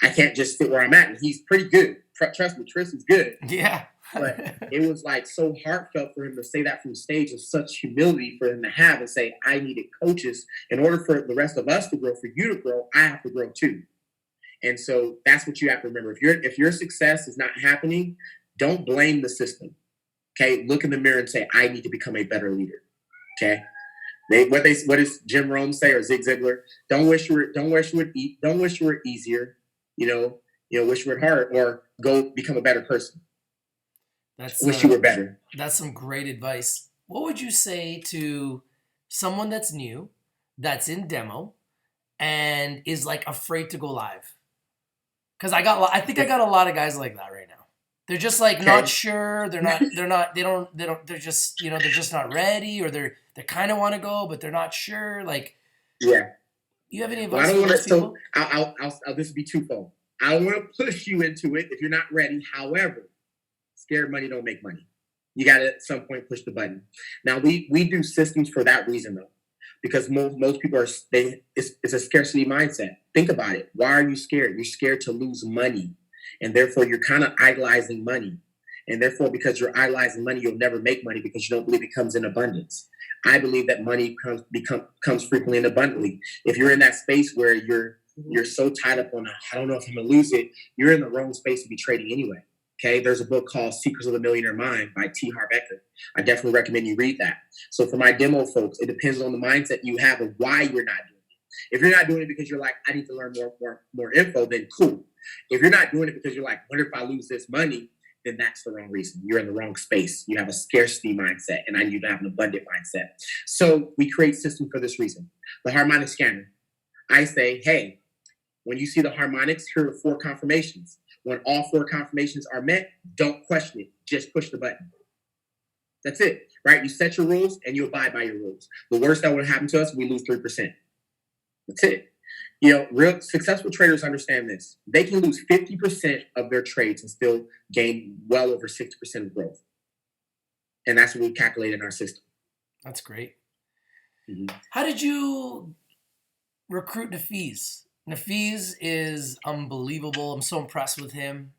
[SPEAKER 2] I can't just sit where I'm at. And he's pretty good. Trust me, Chris is good.
[SPEAKER 1] Yeah.
[SPEAKER 2] But it was like so heartfelt for him to say that from the stage of such humility for him to have and say, I needed coaches. In order for the rest of us to grow, for you to grow, I have to grow too. And so that's what you have to remember. If your success is not happening, don't blame the system. Okay, look in the mirror and say, I need to become a better leader. Okay, what does Jim Rome say or Zig Ziglar? Don't wish you were easier. Wish you were hard, or go become a better person. Wish you were better.
[SPEAKER 1] That's some great advice. What would you say to someone that's new, that's in demo, and is like afraid to go live? Because I think I got a lot of guys like that right now. They're just like not sure. They're just not ready, or they kind of want to go, but they're not sure. Like,
[SPEAKER 2] yeah.
[SPEAKER 1] You have any advice for those people?
[SPEAKER 2] I'll this will be twofold. I don't want to push you into it if you're not ready. However, scared money don't make money. You got to at some point push the button. Now we do systems for that reason though. Because most people it's a scarcity mindset. Think about it. Why are you scared? You're scared to lose money. And therefore, you're kind of idolizing money. And therefore, because you're idolizing money, you'll never make money because you don't believe it comes in abundance. I believe that money comes frequently and abundantly. If you're in that space where you're so tied up on, I don't know if I'm going to lose it, you're in the wrong space to be trading anyway. Okay, there's a book called Secrets of the Millionaire Mind by T. Harv Eker. I definitely recommend you read that. So for my demo folks, it depends on the mindset you have of why you're not doing it. If you're not doing it because you're like, I need to learn more info, then cool. If you're not doing it because you're like, what if I lose this money? Then that's the wrong reason. You're in the wrong space. You have a scarcity mindset, and I need to have an abundant mindset. So we create systems for this reason. The hard-minded scanner. I say, hey, When you see the harmonics, here are 4 confirmations. When all 4 confirmations are met, don't question it. Just push the button. That's it, right? You set your rules and you abide by your rules. The worst that would happen to us, we lose 3%. That's it. Real successful traders understand this. They can lose 50% of their trades and still gain well over 60% of growth. And that's what we calculate in our system.
[SPEAKER 1] That's great.
[SPEAKER 2] Mm-hmm.
[SPEAKER 1] How did you recruit Nafees? Nafees is unbelievable. I'm so impressed with him.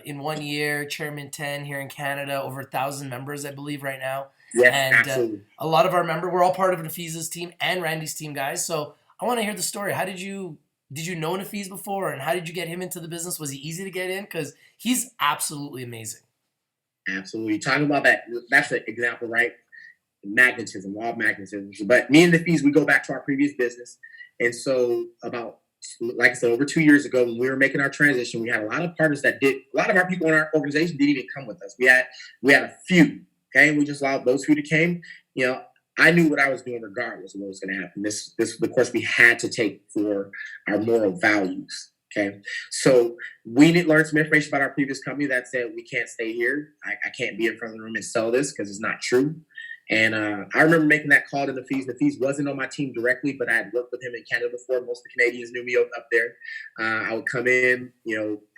[SPEAKER 1] In 1 year, Chairman 10 here in Canada, over 1,000 members, I believe, right now.
[SPEAKER 2] Yeah,
[SPEAKER 1] and
[SPEAKER 2] absolutely.
[SPEAKER 1] A lot of our members, we're all part of Nafees' team and Randy's team, guys. So I want to hear the story. How did you know Nafees before, and how did you get him into the business? Was he easy to get in? Because he's absolutely amazing.
[SPEAKER 2] Absolutely. Talking about that, that's an example, right? Magnetism, law of magnetism. But me and Nafees, we go back to our previous business. And so about, like I said, over 2 years ago, when we were making our transition, we had a lot of partners a lot of our people in our organization didn't even come with us. We had a few, okay? We just allowed those few to came. I knew what I was doing regardless of what was going to happen. This was the course we had to take for our moral values, okay? So we did learn some information about our previous company that said we can't stay here. I can't be in front of the room and sell this because it's not true. And I remember making that call to Nafees. Nafees wasn't on my team directly, but I had worked with him in Canada before. Most of the Canadians knew me up there. I would come in,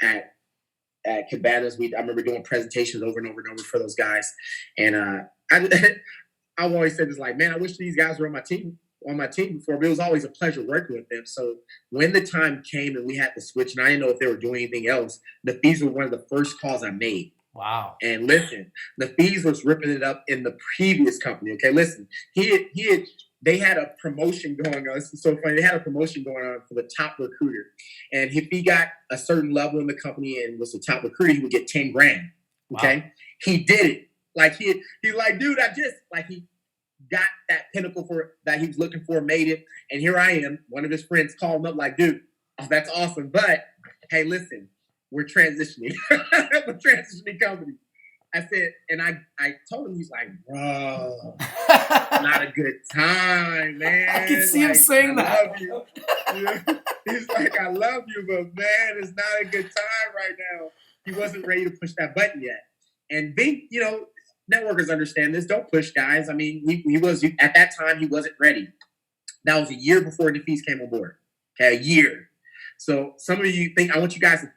[SPEAKER 2] at Cabanas. I remember doing presentations over and over and over for those guys. And I've always said this, like, man, I wish these guys were on my team before, but it was always a pleasure working with them. So when the time came and we had to switch, and I didn't know if they were doing anything else, Nafees were one of the first calls I made.
[SPEAKER 1] Wow.
[SPEAKER 2] And listen, Nafees was ripping it up in the previous company. Okay, listen, they had a promotion going on. This is so funny. They had a promotion going on for the top recruiter. And if he got a certain level in the company and was the top recruiter, he would get 10 grand. Okay. Wow. He did it. Like he's like, dude, he got that pinnacle that he was looking for, made it. And here I am. One of his friends called him up like, dude, oh, that's awesome. But hey, listen, we're transitioning. We're transitioning company. I said, and I told him, he's like, bro, not a good time, man.
[SPEAKER 1] I can see him saying that.
[SPEAKER 2] I love you. He's like, I love you, but man, it's not a good time right now. He wasn't ready to push that button yet. And being, networkers understand this. Don't push guys. I mean, he was, at that time, he wasn't ready. That was a year before Nafees came on board. Okay, a year. So some of you I want you guys to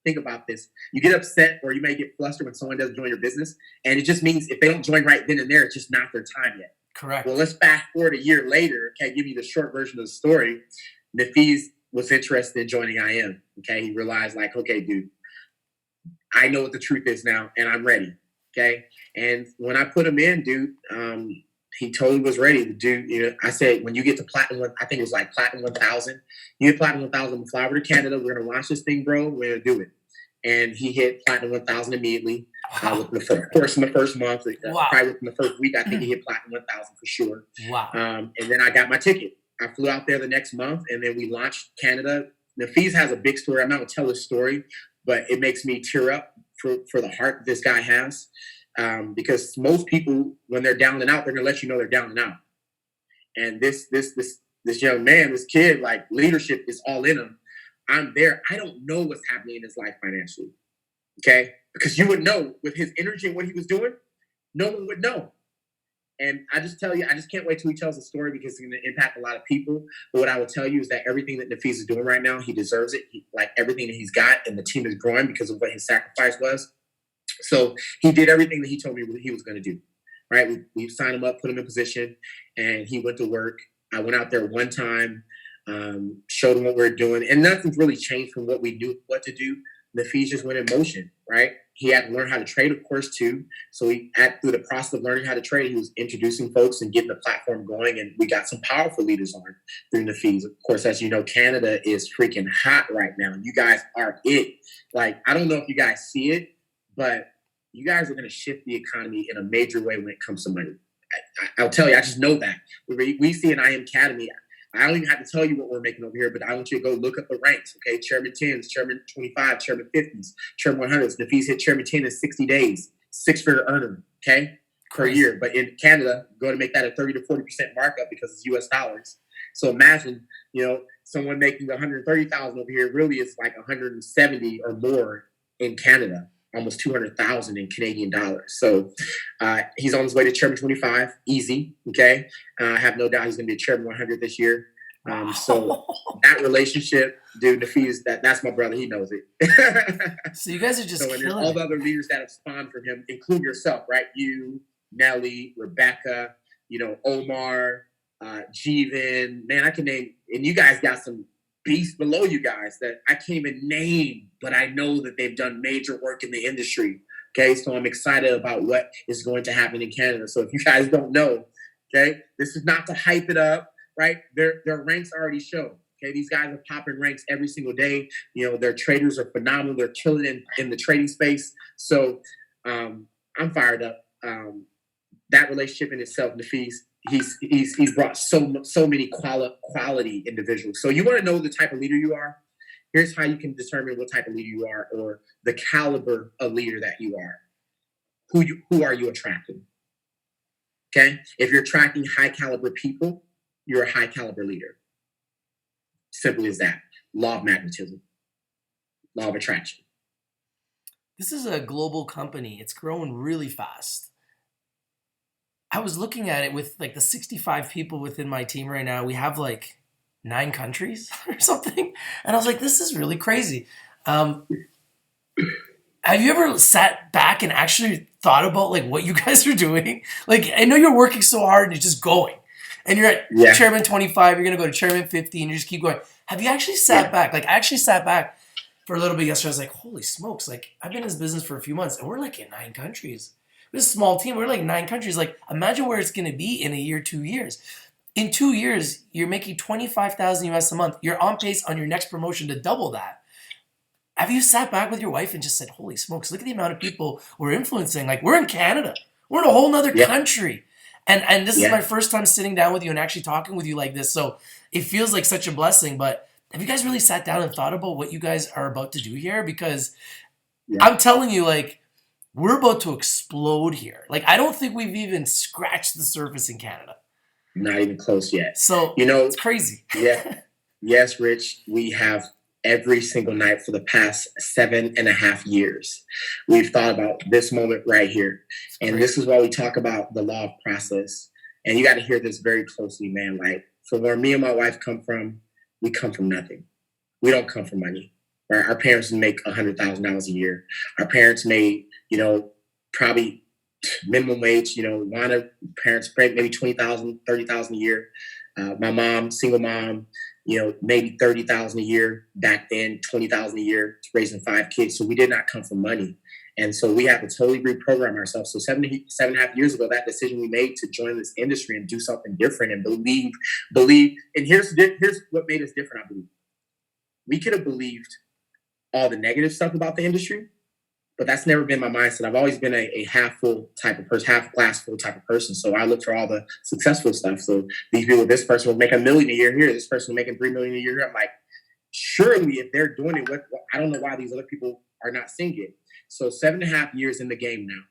[SPEAKER 2] think about this. You get upset or you may get flustered when someone doesn't join your business. And it just means if they don't join right then and there, it's just not their time yet.
[SPEAKER 1] Correct.
[SPEAKER 2] Well, let's fast forward a year later. Okay, give you the short version of the story. Nafees was interested in joining IM. Okay, he realized like, okay, dude, I know what the truth is now and I'm ready. Okay. And when I put him in, dude, he totally was ready to do, I said, when you get to Platinum, I think it was like Platinum 1000, you hit Platinum 1000, we'll fly over to Canada. We're going to launch this thing, bro. We're going to do it. And he hit Platinum 1000 immediately. Within the first, in the first month, probably within the first week, I think he hit Platinum 1000 for sure.
[SPEAKER 1] Wow.
[SPEAKER 2] And then I got my ticket. I flew out there the next month and then we launched Canada. Nafees has a big story. I'm not going to tell his story, but it makes me tear up for the heart this guy has. Because most people, when they're down and out, they're gonna let you know they're down and out. And this young man, this kid, like leadership is all in him. I'm there. I don't know what's happening in his life financially, okay? Because you would know with his energy and what he was doing, no one would know. And I just tell you, I just can't wait till he tells the story because it's going to impact a lot of people. But what I will tell you is that everything that Nafees is doing right now, he deserves it. Like everything that he's got, and the team is growing because of what his sacrifice was. So he did everything that he told me he was going to do, right? We signed him up, put him in position, and he went to work. I went out there one time, showed him what we were doing, and nothing's really changed from what we knew what to do. Nafees just went in motion, right? He had to learn how to trade, of course, too. So through the process of learning how to trade, he was introducing folks and getting the platform going, and we got some powerful leaders on through Nafees. Of course, as you know, Canada is freaking hot right now. You guys are it. Like, I don't know if you guys see it, but you guys are going to shift the economy in a major way when it comes to money. I'll tell you, I just know that. We see an IM Academy. I don't even have to tell you what we're making over here, but I want you to go look up the ranks, okay? Chairman 10s, Chairman 25, Chairman 50s, Chairman 100s. Nafees hit Chairman 10 in 60 days, 6-figure earner, okay, per year. But in Canada, going to make that a 30 to 40% markup because it's US dollars. So imagine, someone making 130,000 over here really is like 170 or more in Canada, almost 200,000 in Canadian dollars. So he's on his way to Chairman 25, easy. Okay, I have no doubt he's going to be a Chairman 100 this year. So that relationship, dude, Nafis, that's my brother. He knows it.
[SPEAKER 1] So you guys are just
[SPEAKER 2] so, and there's all the other leaders that have spawned from him, include yourself, right? You, Nelly, Rebecca, Omar, Jeevan. Man, I can name, and you guys got some beasts below you guys that I can't even name, but I know that they've done major work in the industry. Okay, so I'm excited about what is going to happen in Canada. So if you guys don't know, okay, this is not to hype it up. Right, their ranks already show. Okay, these guys are popping ranks every single day. Their traders are phenomenal. They're killing in the trading space. So I'm fired up. That relationship in itself, Nafis, he's brought so many quality individuals. So you want to know the type of leader you are? Here's how you can determine what type of leader you are, or the caliber of leader that you are. Who are you attracting? Okay, if you're attracting high caliber people, you're a high caliber leader. Simple as that. Law of magnetism. Law of attraction.
[SPEAKER 1] This is a global company. It's growing really fast. I was looking at it with like the 65 people within my team right now. We have like 9 countries or something. And I was like, this is really crazy. Have you ever sat back and actually thought about like what you guys are doing? Like, I know you're working so hard and you're just going. And you're at Chairman 25, you're going to go to Chairman 50, and you just keep going. Have you actually sat back? Like, I actually sat back for a little bit yesterday. I was like, holy smokes. Like, I've been in this business for a few months, and we're like in 9 countries. We're a small team. We're like 9 countries. Like, imagine where it's going to be in a year, 2 years. In 2 years, you're making 25,000 US a month. You're on pace on your next promotion to double that. Have you sat back with your wife and just said, holy smokes, look at the amount of people we're influencing. Like, we're in Canada. We're in a whole nother country. And this is my first time sitting down with you and actually talking with you like this. So it feels like such a blessing. But have you guys really sat down and thought about what you guys are about to do here? Because I'm telling you, like, we're about to explode here. Like, I don't think we've even scratched the surface in Canada.
[SPEAKER 2] Not even close yet.
[SPEAKER 1] So it's crazy.
[SPEAKER 2] Yes, Rich, we have every single night for the past 7.5 years. We've thought about this moment right here. And this is why we talk about the law of process. And you got to hear this very closely, man. Like, from where me and my wife come from, we come from nothing. We don't come from money. Right? Our parents make $100,000 a year. Our parents made, probably minimum wage, parents paid maybe $20,000, $30,000 a year. My mom, single mom, maybe $30,000 a year back then, $20,000 a year, raising 5 kids. So we did not come from money. And so we have to totally reprogram ourselves. So 7.5 years ago, that decision we made to join this industry and do something different and believe. And here's what made us different, I believe. We could have believed all the negative stuff about the industry, but that's never been my mindset. I've always been a half full type of person, half glass full type of person. So I look for all the successful stuff. So these people, this person will make $1 million a year here. This person will make $3 million a year here. I'm like, surely if they're doing it, I don't know why these other people are not seeing it. So 7.5 years in the game now,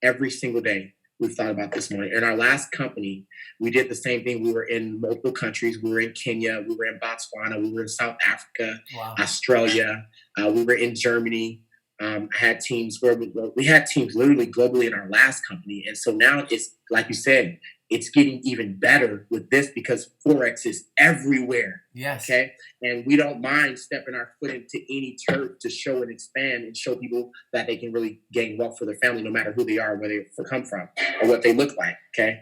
[SPEAKER 2] every single day, we've thought about this morning. In our last company, we did the same thing. We were in multiple countries. We were in Kenya. We were in Botswana. We were in South Africa, Australia. We were in Germany. I had teams where we had teams literally globally in our last company. And so now it's, like you said, it's getting even better with this because Forex is everywhere.
[SPEAKER 1] Yes.
[SPEAKER 2] Okay. And we don't mind stepping our foot into any turf to show and expand and show people that they can really gain wealth for their family, no matter who they are, where they come from, or what they look like. Okay.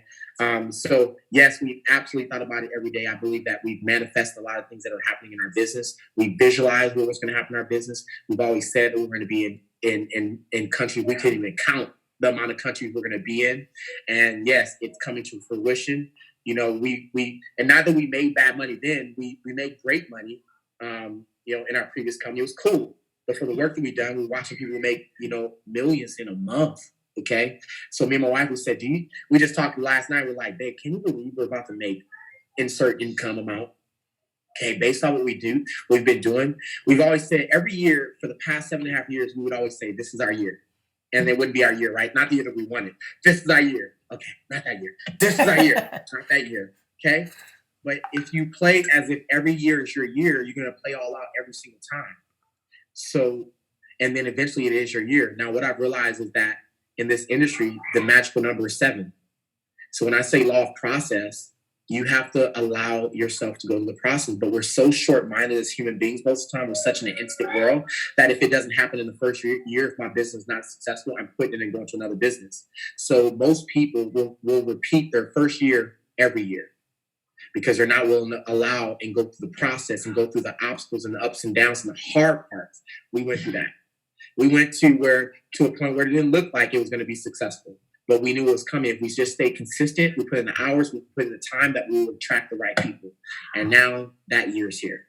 [SPEAKER 2] So yes, we absolutely thought about it every day. I believe that we've manifested a lot of things that are happening in our business. We visualize what was going to happen in our business. We've always said that we're going to be in countries we couldn't even count the amount of countries we're going to be in. And yes, it's coming to fruition. We and not that we made bad money then, we made great money, in our previous company. It was cool. But for the work that we've done, we're watching people make, millions in a month. Okay. So me and my wife, we said, we just talked last night. We're like, babe, can you believe we're about to make insert income amount? Okay. Based on what we've been doing, we've always said every year for the past 7.5 years, we would always say, this is our year. And it wouldn't be our year, right? Not the year that we wanted. This is our year. Okay. Not that year. This is our year. Not that year. Okay. But if you play as if every year is your year, you're going to play all out every single time. So, and then eventually it is your year. Now, what I've realized is that in this industry, the magical number is 7. So when I say law of process, you have to allow yourself to go through the process. But we're so short-minded as human beings most of the time. We're such in an instant world that if it doesn't happen in the first year, if my business is not successful, I'm quitting and going to another business. So most people will repeat their first year every year because they're not willing to allow and go through the process and go through the obstacles and the ups and downs and the hard parts. We went through that. We went to a point where it didn't look like it was going to be successful, but we knew it was coming. If we just stayed consistent, we put in the hours, we put in the time, that we would attract the right people. And now that year's here.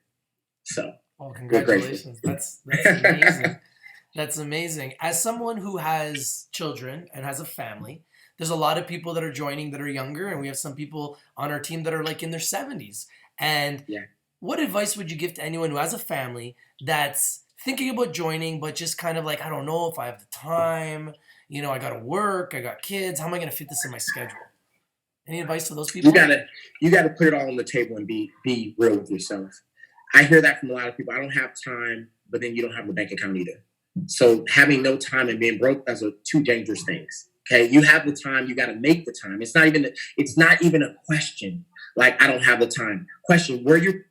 [SPEAKER 2] So,
[SPEAKER 1] well, congratulations. That's amazing. That's amazing. As someone who has children and has a family, there's a lot of people that are joining that are younger, and we have some people on our team that are like in their 70s. And
[SPEAKER 2] yeah.
[SPEAKER 1] What advice would you give to anyone who has a family that's thinking about joining, but just kind of like, I don't know if I have the time, I got to work, I got kids, how am I going to fit this in my schedule? Any advice to those people?
[SPEAKER 2] You gotta put it all on the table and be real with yourself. I hear that from a lot of people. I don't have time, but then you don't have a bank account either. So having no time and being broke, those are two dangerous things. Okay, you have the time, you got to make the time. It's not even a question. Like, I don't have the time. Question: where you're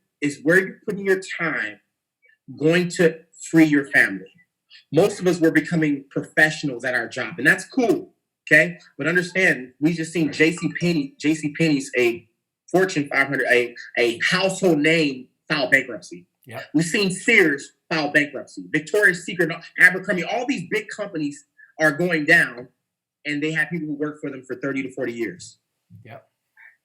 [SPEAKER 2] putting your time going to free your family? Most of us were becoming professionals at our job, and that's cool. Okay, but understand, we just seen JCPenney's a Fortune 500, a household name, file bankruptcy.
[SPEAKER 1] Yeah,
[SPEAKER 2] we've seen Sears file bankruptcy. Victoria's Secret, Abercrombie, all these big companies are going down, and they have people who work for them for 30 to 40 years.
[SPEAKER 1] Yeah.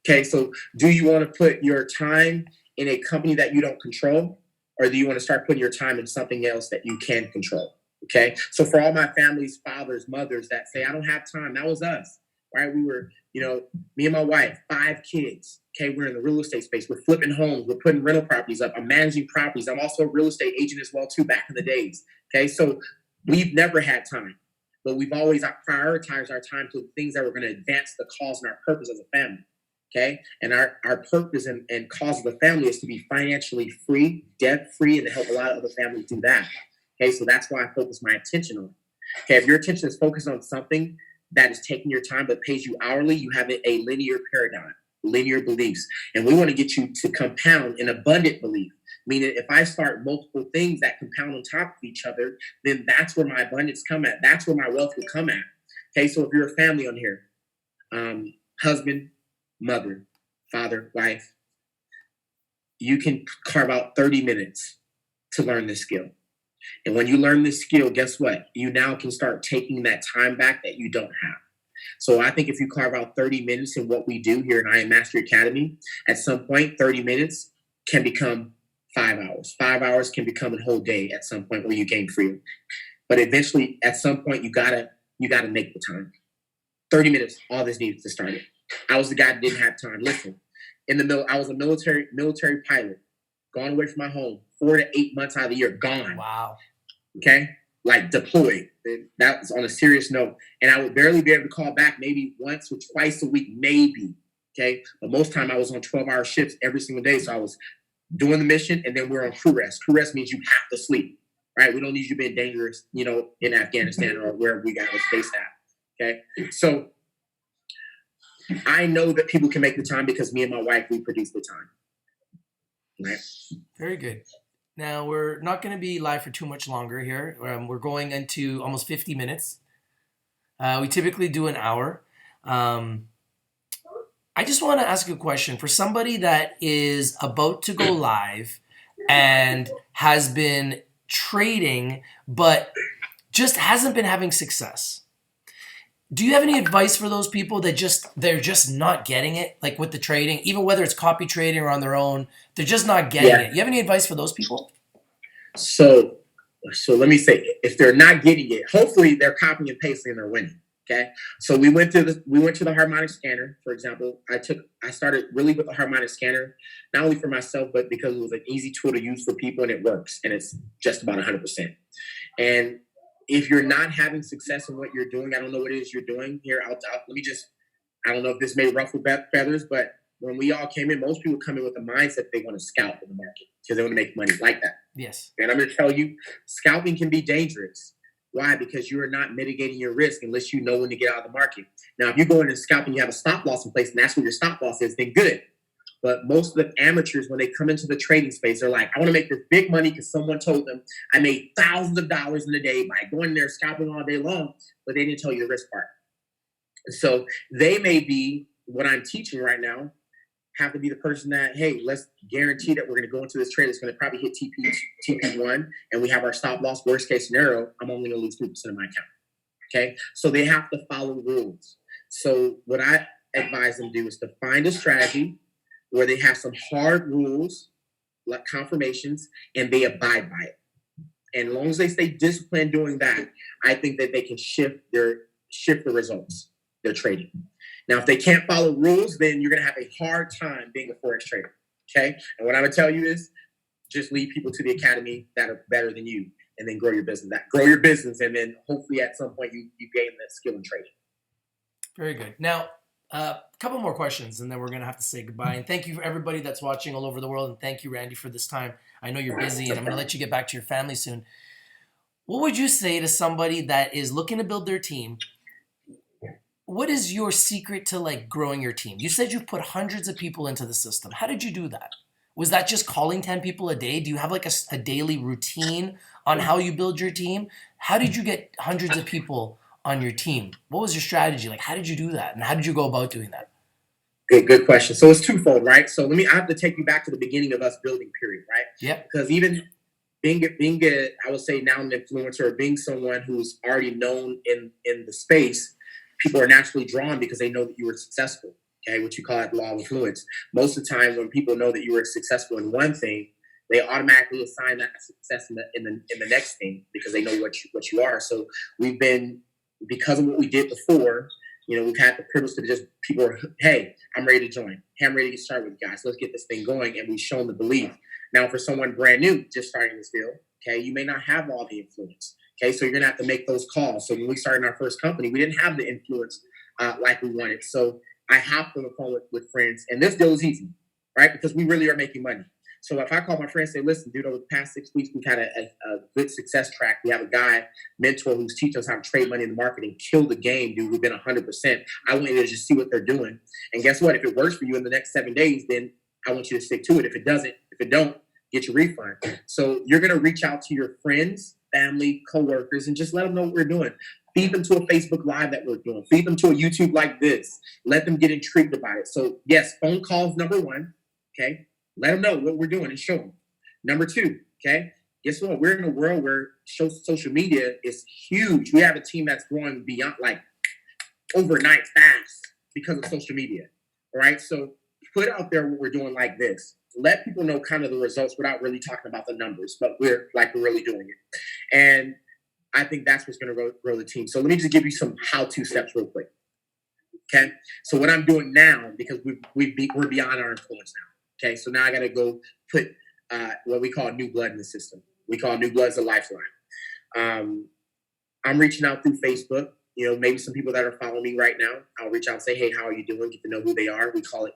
[SPEAKER 2] Okay, so do you want to put your time in a company that you don't control, or do you want to start putting your time in something else that you can control? Okay, so for all my family's fathers, mothers that say, I don't have time, that was us, right? We were, me and my wife, 5 kids. Okay, we're in the real estate space. We're flipping homes. We're putting rental properties up. I'm managing properties. I'm also a real estate agent as well, too, back in the days. Okay, so we've never had time, but we've always prioritized our time to things that were going to advance the cause and our purpose as a family. Okay, and our purpose and cause of the family is to be financially free, debt free, and to help a lot of other families do that. Okay, so that's why I focus my attention on. Okay, if your attention is focused on something that is taking your time but pays you hourly, you have a linear paradigm, linear beliefs. And we want to get you to compound an abundant belief. Meaning, if I start multiple things that compound on top of each other, then that's where my abundance come at. That's where my wealth will come at. Okay, so if you're a family on here, husband, mother, father, wife, you can carve out 30 minutes to learn this skill. And when you learn this skill, guess what? You now can start taking that time back that you don't have. So I think if you carve out 30 minutes in what we do here at I Am Mastery Academy, at some point, 30 minutes can become 5 hours. 5 hours can become a whole day at some point where you gain freedom. But eventually, at some point, you gotta make the time. 30 minutes, all this needed to start it. I was the guy that didn't have time. Listen, I was a military pilot, gone away from my home, 4 to 8 months out of the year, gone.
[SPEAKER 1] Wow.
[SPEAKER 2] Okay? Like deployed. That was on a serious note. And I would barely be able to call back maybe once or twice a week, maybe. Okay? But most time I was on 12-hour shifts every single day. So I was doing the mission, and then we're on crew rest. Crew rest means you have to sleep. Right? We don't need you being dangerous, in Afghanistan or wherever we got us based at. Okay? So I know that people can make the time because me and my wife, we produce the time. Right?
[SPEAKER 1] Very good. Now, we're not going to be live for too much longer here. We're going into almost 50 minutes. We typically do an hour. I just want to ask you a question. For somebody that is about to go live and has been trading but just hasn't been having success, do you have any advice for those people that they're just not getting it, like with the trading, even whether it's copy trading or on their own, they're just not getting it? You have any advice for those people?
[SPEAKER 2] So let me say, if they're not getting it, hopefully they're copying and pasting and they're winning. Okay. So we went to the harmonic scanner, for example. I started really with the harmonic scanner, not only for myself, but because it was an easy tool to use for people, and it works, and it's just about 100%. And if you're not having success in what you're doing, I don't know what it is you're doing here. I don't know if this may ruffle feathers, but when we all came in, most people come in with a mindset they want to scalp in the market because they want to make money like that.
[SPEAKER 1] Yes.
[SPEAKER 2] And I'm going to tell you, scalping can be dangerous. Why? Because you are not mitigating your risk unless you know when to get out of the market. Now, if you go in and scalp and you have a stop loss in place and that's what your stop loss is, then good. But most of the amateurs, when they come into the trading space, they're like, I want to make this big money because someone told them I made thousands of dollars in a day by going there scalping all day long, but they didn't tell you the risk part. So they may be, what I'm teaching right now, have to be the person that, hey, let's guarantee that we're going to go into this trade. It's going to probably hit TP1, and we have our stop loss. Worst case scenario, I'm only going to lose 3% of my account. Okay, so they have to follow rules. So what I advise them to do is to find a strategy where they have some hard rules, like confirmations, and they abide by it. And as long as they stay disciplined doing that, I think that they can shift the results, their trading. Now, if they can't follow rules, then you're going to have a hard time being a Forex trader, okay? And what I'm going to tell you is just lead people to the academy that are better than you and then grow your business. Grow your business, and then hopefully at some point you gain that skill in trading.
[SPEAKER 1] Very good. Now, a couple more questions, and then we're going to have to say goodbye. And thank you for everybody that's watching all over the world, and thank you, Randy, for this time. I know you're busy, and I'm going to let you get back to your family soon. What would you say to somebody that is looking to build their team? What is your secret to like growing your team? You said you put hundreds of people into the system. How did you do that? Was that just calling 10 people a day? Do you have like a daily routine on how you build your team? How did you get hundreds of people on your team? What was your strategy? Like, how did you do that? And how did you go about doing that?
[SPEAKER 2] Good question. So it's twofold, right? So I have to take you back to the beginning of us building, period, right?
[SPEAKER 1] Yeah.
[SPEAKER 2] Because even being I would say now an influencer, or being someone who's already known in the space, people are naturally drawn because they know that you were successful, okay, what you call it law of influence. Most of the time when people know that you were successful in one thing, they automatically assign that success in the next thing because they know what you are. So we've been, because of what we did before, we've had the privilege to just, people are, hey, I'm ready to join. Hey, I'm ready to get started with you guys. Let's get this thing going. And we've shown the belief. Now, for someone brand new, just starting this field, okay, you may not have all the influence. Okay, so you're going to have to make those calls. So when we started our first company, we didn't have the influence like we wanted. So I hopped on the phone with friends, and this deal is easy, right? Because we really are making money. So if I call my friend and say, listen, dude, over the past 6 weeks, we've had a good success track. We have a guy, mentor, who's teaching us how to trade money in the market and kill the game, dude. We've been 100%. I want you to just see what they're doing. And guess what? If it works for you in the next 7 days, then I want you to stick to it. If it don't, get your refund. So you're going to reach out to your friends, family, coworkers, and just let them know what we're doing. Feed them to a Facebook Live that we're doing. Feed them to a YouTube like this. Let them get intrigued about it. So yes, phone calls, number one, okay? Let them know what we're doing and show them. Number two, okay? Guess what? We're in a world where social media is huge. We have a team that's growing beyond, like, overnight fast because of social media, all right? So put out there what we're doing like this. Let people know kind of the results without really talking about the numbers, but we're really doing it. And I think that's what's going to grow the team. So let me just give you some how-to steps real quick. Okay. So what I'm doing now, because we're beyond our influence now. Okay. So now I got to go put what we call new blood in the system. We call new blood as a lifeline. I'm reaching out through Facebook. Maybe some people that are following me right now, I'll reach out and say, hey, how are you doing? Get to know who they are. We call it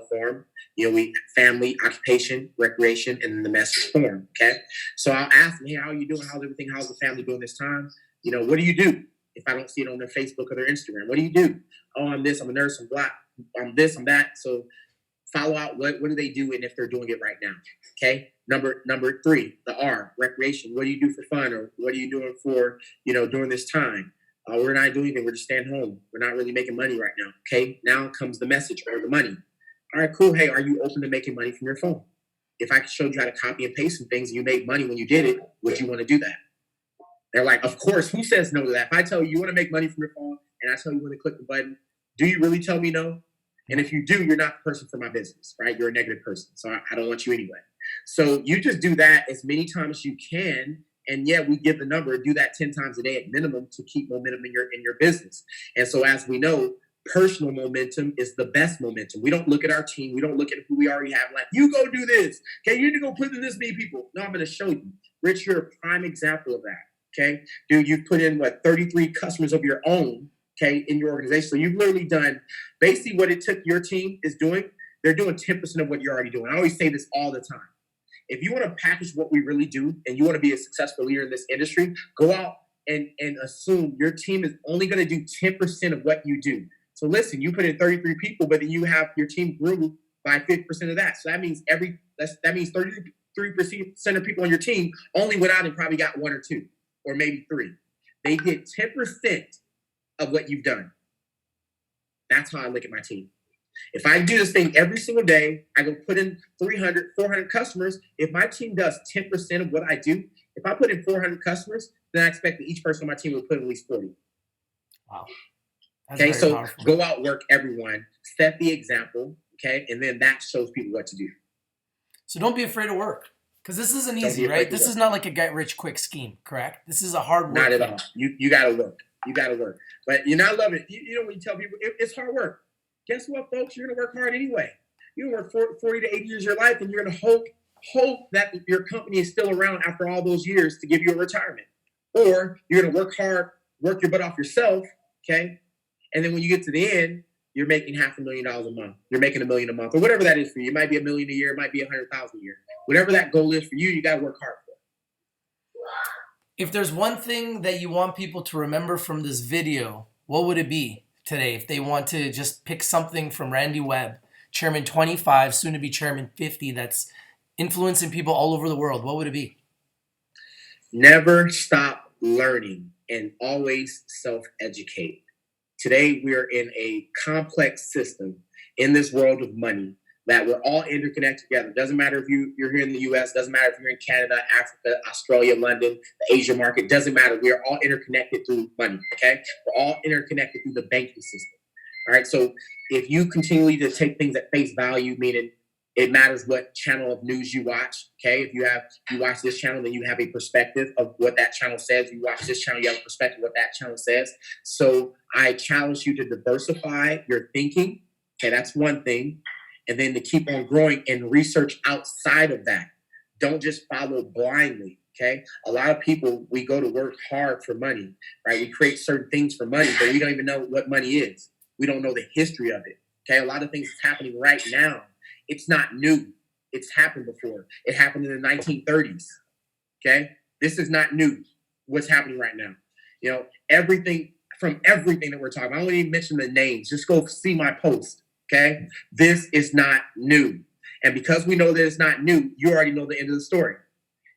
[SPEAKER 2] form. We family, occupation, recreation, and then the message form. Okay. So I'll ask them, hey, how are you doing? How's everything? How's the family doing this time? What do you do? If I don't see it on their Facebook or their Instagram, what do you do? Oh, I'm this, I'm a nurse, I'm black, I'm this, I'm that. So follow out what do they do and if they're doing it right now. Okay. Number three, the R, recreation. What do you do for fun? Or what are you doing for, during this time? We're not doing anything. We're just staying home. We're not really making money right now. Okay. Now comes the message or the money. All right, cool. Hey, are you open to making money from your phone? If I showed you how to copy and paste some things and you made money when you did it, would you want to do that? They're like, of course. Who says no to that? If I tell you you want to make money from your phone and I tell you when to click the button, do you really tell me no? And if you do, you're not the person for my business, right? You're a negative person. So I don't want you anyway. So you just do that as many times as you can. And yeah, we give the number, do that 10 times a day at minimum to keep momentum in your business. And so as we know, personal momentum is the best momentum. We don't look at our team. We don't look at who we already have. Like, you go do this. Okay, you need to go put in this many people. No, I'm going to show you. Rich, you're a prime example of that. Okay, dude, you've put in 33 customers of your own, okay, in your organization. So you've literally done basically what it took your team is doing. they're doing 10% of what you're already doing. I always say this all the time. If you want to package what we really do and you want to be a successful leader in this industry, go out and assume your team is only going to do 10% of what you do. So listen, you put in 33 people, but then you have your team grew by 50% of that. So that means that means 33% of people on your team only went out and probably got one or two, or maybe three. They did 10% of what you've done. That's how I look at my team. If I do this thing every single day, I go put in 300, 400 customers. If my team does 10% of what I do, if I put in 400 customers, then I expect that each person on my team will put in at least 40.
[SPEAKER 1] Wow. That's
[SPEAKER 2] okay, so
[SPEAKER 1] powerful.
[SPEAKER 2] Go out, work everyone, set the example, okay, and then that shows people what to do.
[SPEAKER 1] So don't be afraid of work, because this isn't easy, right? This is not like a get-rich-quick scheme, correct? This is a hard work.
[SPEAKER 2] Not at all. You got to work. You got to work. But I love it. You know when you tell people it's hard work. Guess what, folks? You're going to work hard anyway. You're going to work 40 to 80 years of your life, and you're going to hope that your company is still around after all those years to give you a retirement. Or you're going to work hard, work your butt off yourself, okay? And then when you get to the end, you're making $500,000 a month. You're making $1 million a month, or whatever that is for you. It might be $1 million a year. It might be $100,000 a year. Whatever that goal is for you, you got to work hard for.
[SPEAKER 1] If there's one thing that you want people to remember from this video, what would it be today? If they want to just pick something from Randy Webb, Chairman 25, soon to be Chairman 50, that's influencing people all over the world, what would it be?
[SPEAKER 2] Never stop learning and always self-educate. Today, we are in a complex system in this world of money that we're all interconnected together. Doesn't matter if you're here in the US, doesn't matter if you're in Canada, Africa, Australia, London, the Asia market, doesn't matter. We are all interconnected through money, okay? We're all interconnected through the banking system, all right? So if you continually to take things at face value, meaning it matters what channel of news you watch, okay? If you watch this channel, then you have a perspective of what that channel says. You watch this channel, you have a perspective of what that channel says. So I challenge you to diversify your thinking, okay? That's one thing. And then to keep on growing and research outside of that. Don't just follow blindly, okay? A lot of people, we go to work hard for money, right? We create certain things for money, but we don't even know what money is. We don't know the history of it, okay? A lot of things is happening right now. It's not new. It's happened before. It happened in the 1930s, okay? This is not new, what's happening right now. Everything that we're talking about, I won't even mention the names. Just go see my post. Okay, this is not new. And because we know that it's not new, you already know the end of the story.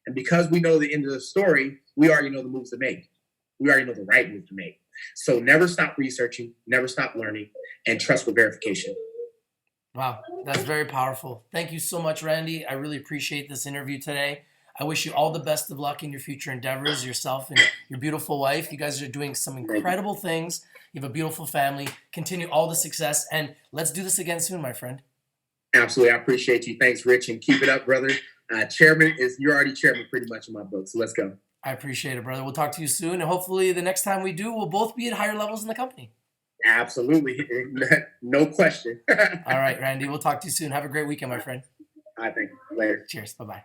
[SPEAKER 2] And because we know the end of the story, we already know the moves to make. We already know the right move to make. So never stop researching, never stop learning, and trust with verification.
[SPEAKER 1] Wow, that's very powerful. Thank you so much, Randy. I really appreciate this interview today. I wish you all the best of luck in your future endeavors, yourself and your beautiful wife. You guys are doing some incredible things. You have a beautiful family. Continue all the success, and let's do this again soon, my friend.
[SPEAKER 2] Absolutely. I appreciate you. Thanks, Rich, and keep it up, brother. You're already chairman pretty much in my book, so let's go.
[SPEAKER 1] I appreciate it, brother. We'll talk to you soon, and hopefully the next time we do, we'll both be at higher levels in the company.
[SPEAKER 2] Absolutely. No question.
[SPEAKER 1] All right, Randy. We'll talk to you soon. Have a great weekend, my friend.
[SPEAKER 2] I think. Later.
[SPEAKER 1] Cheers. Bye-bye.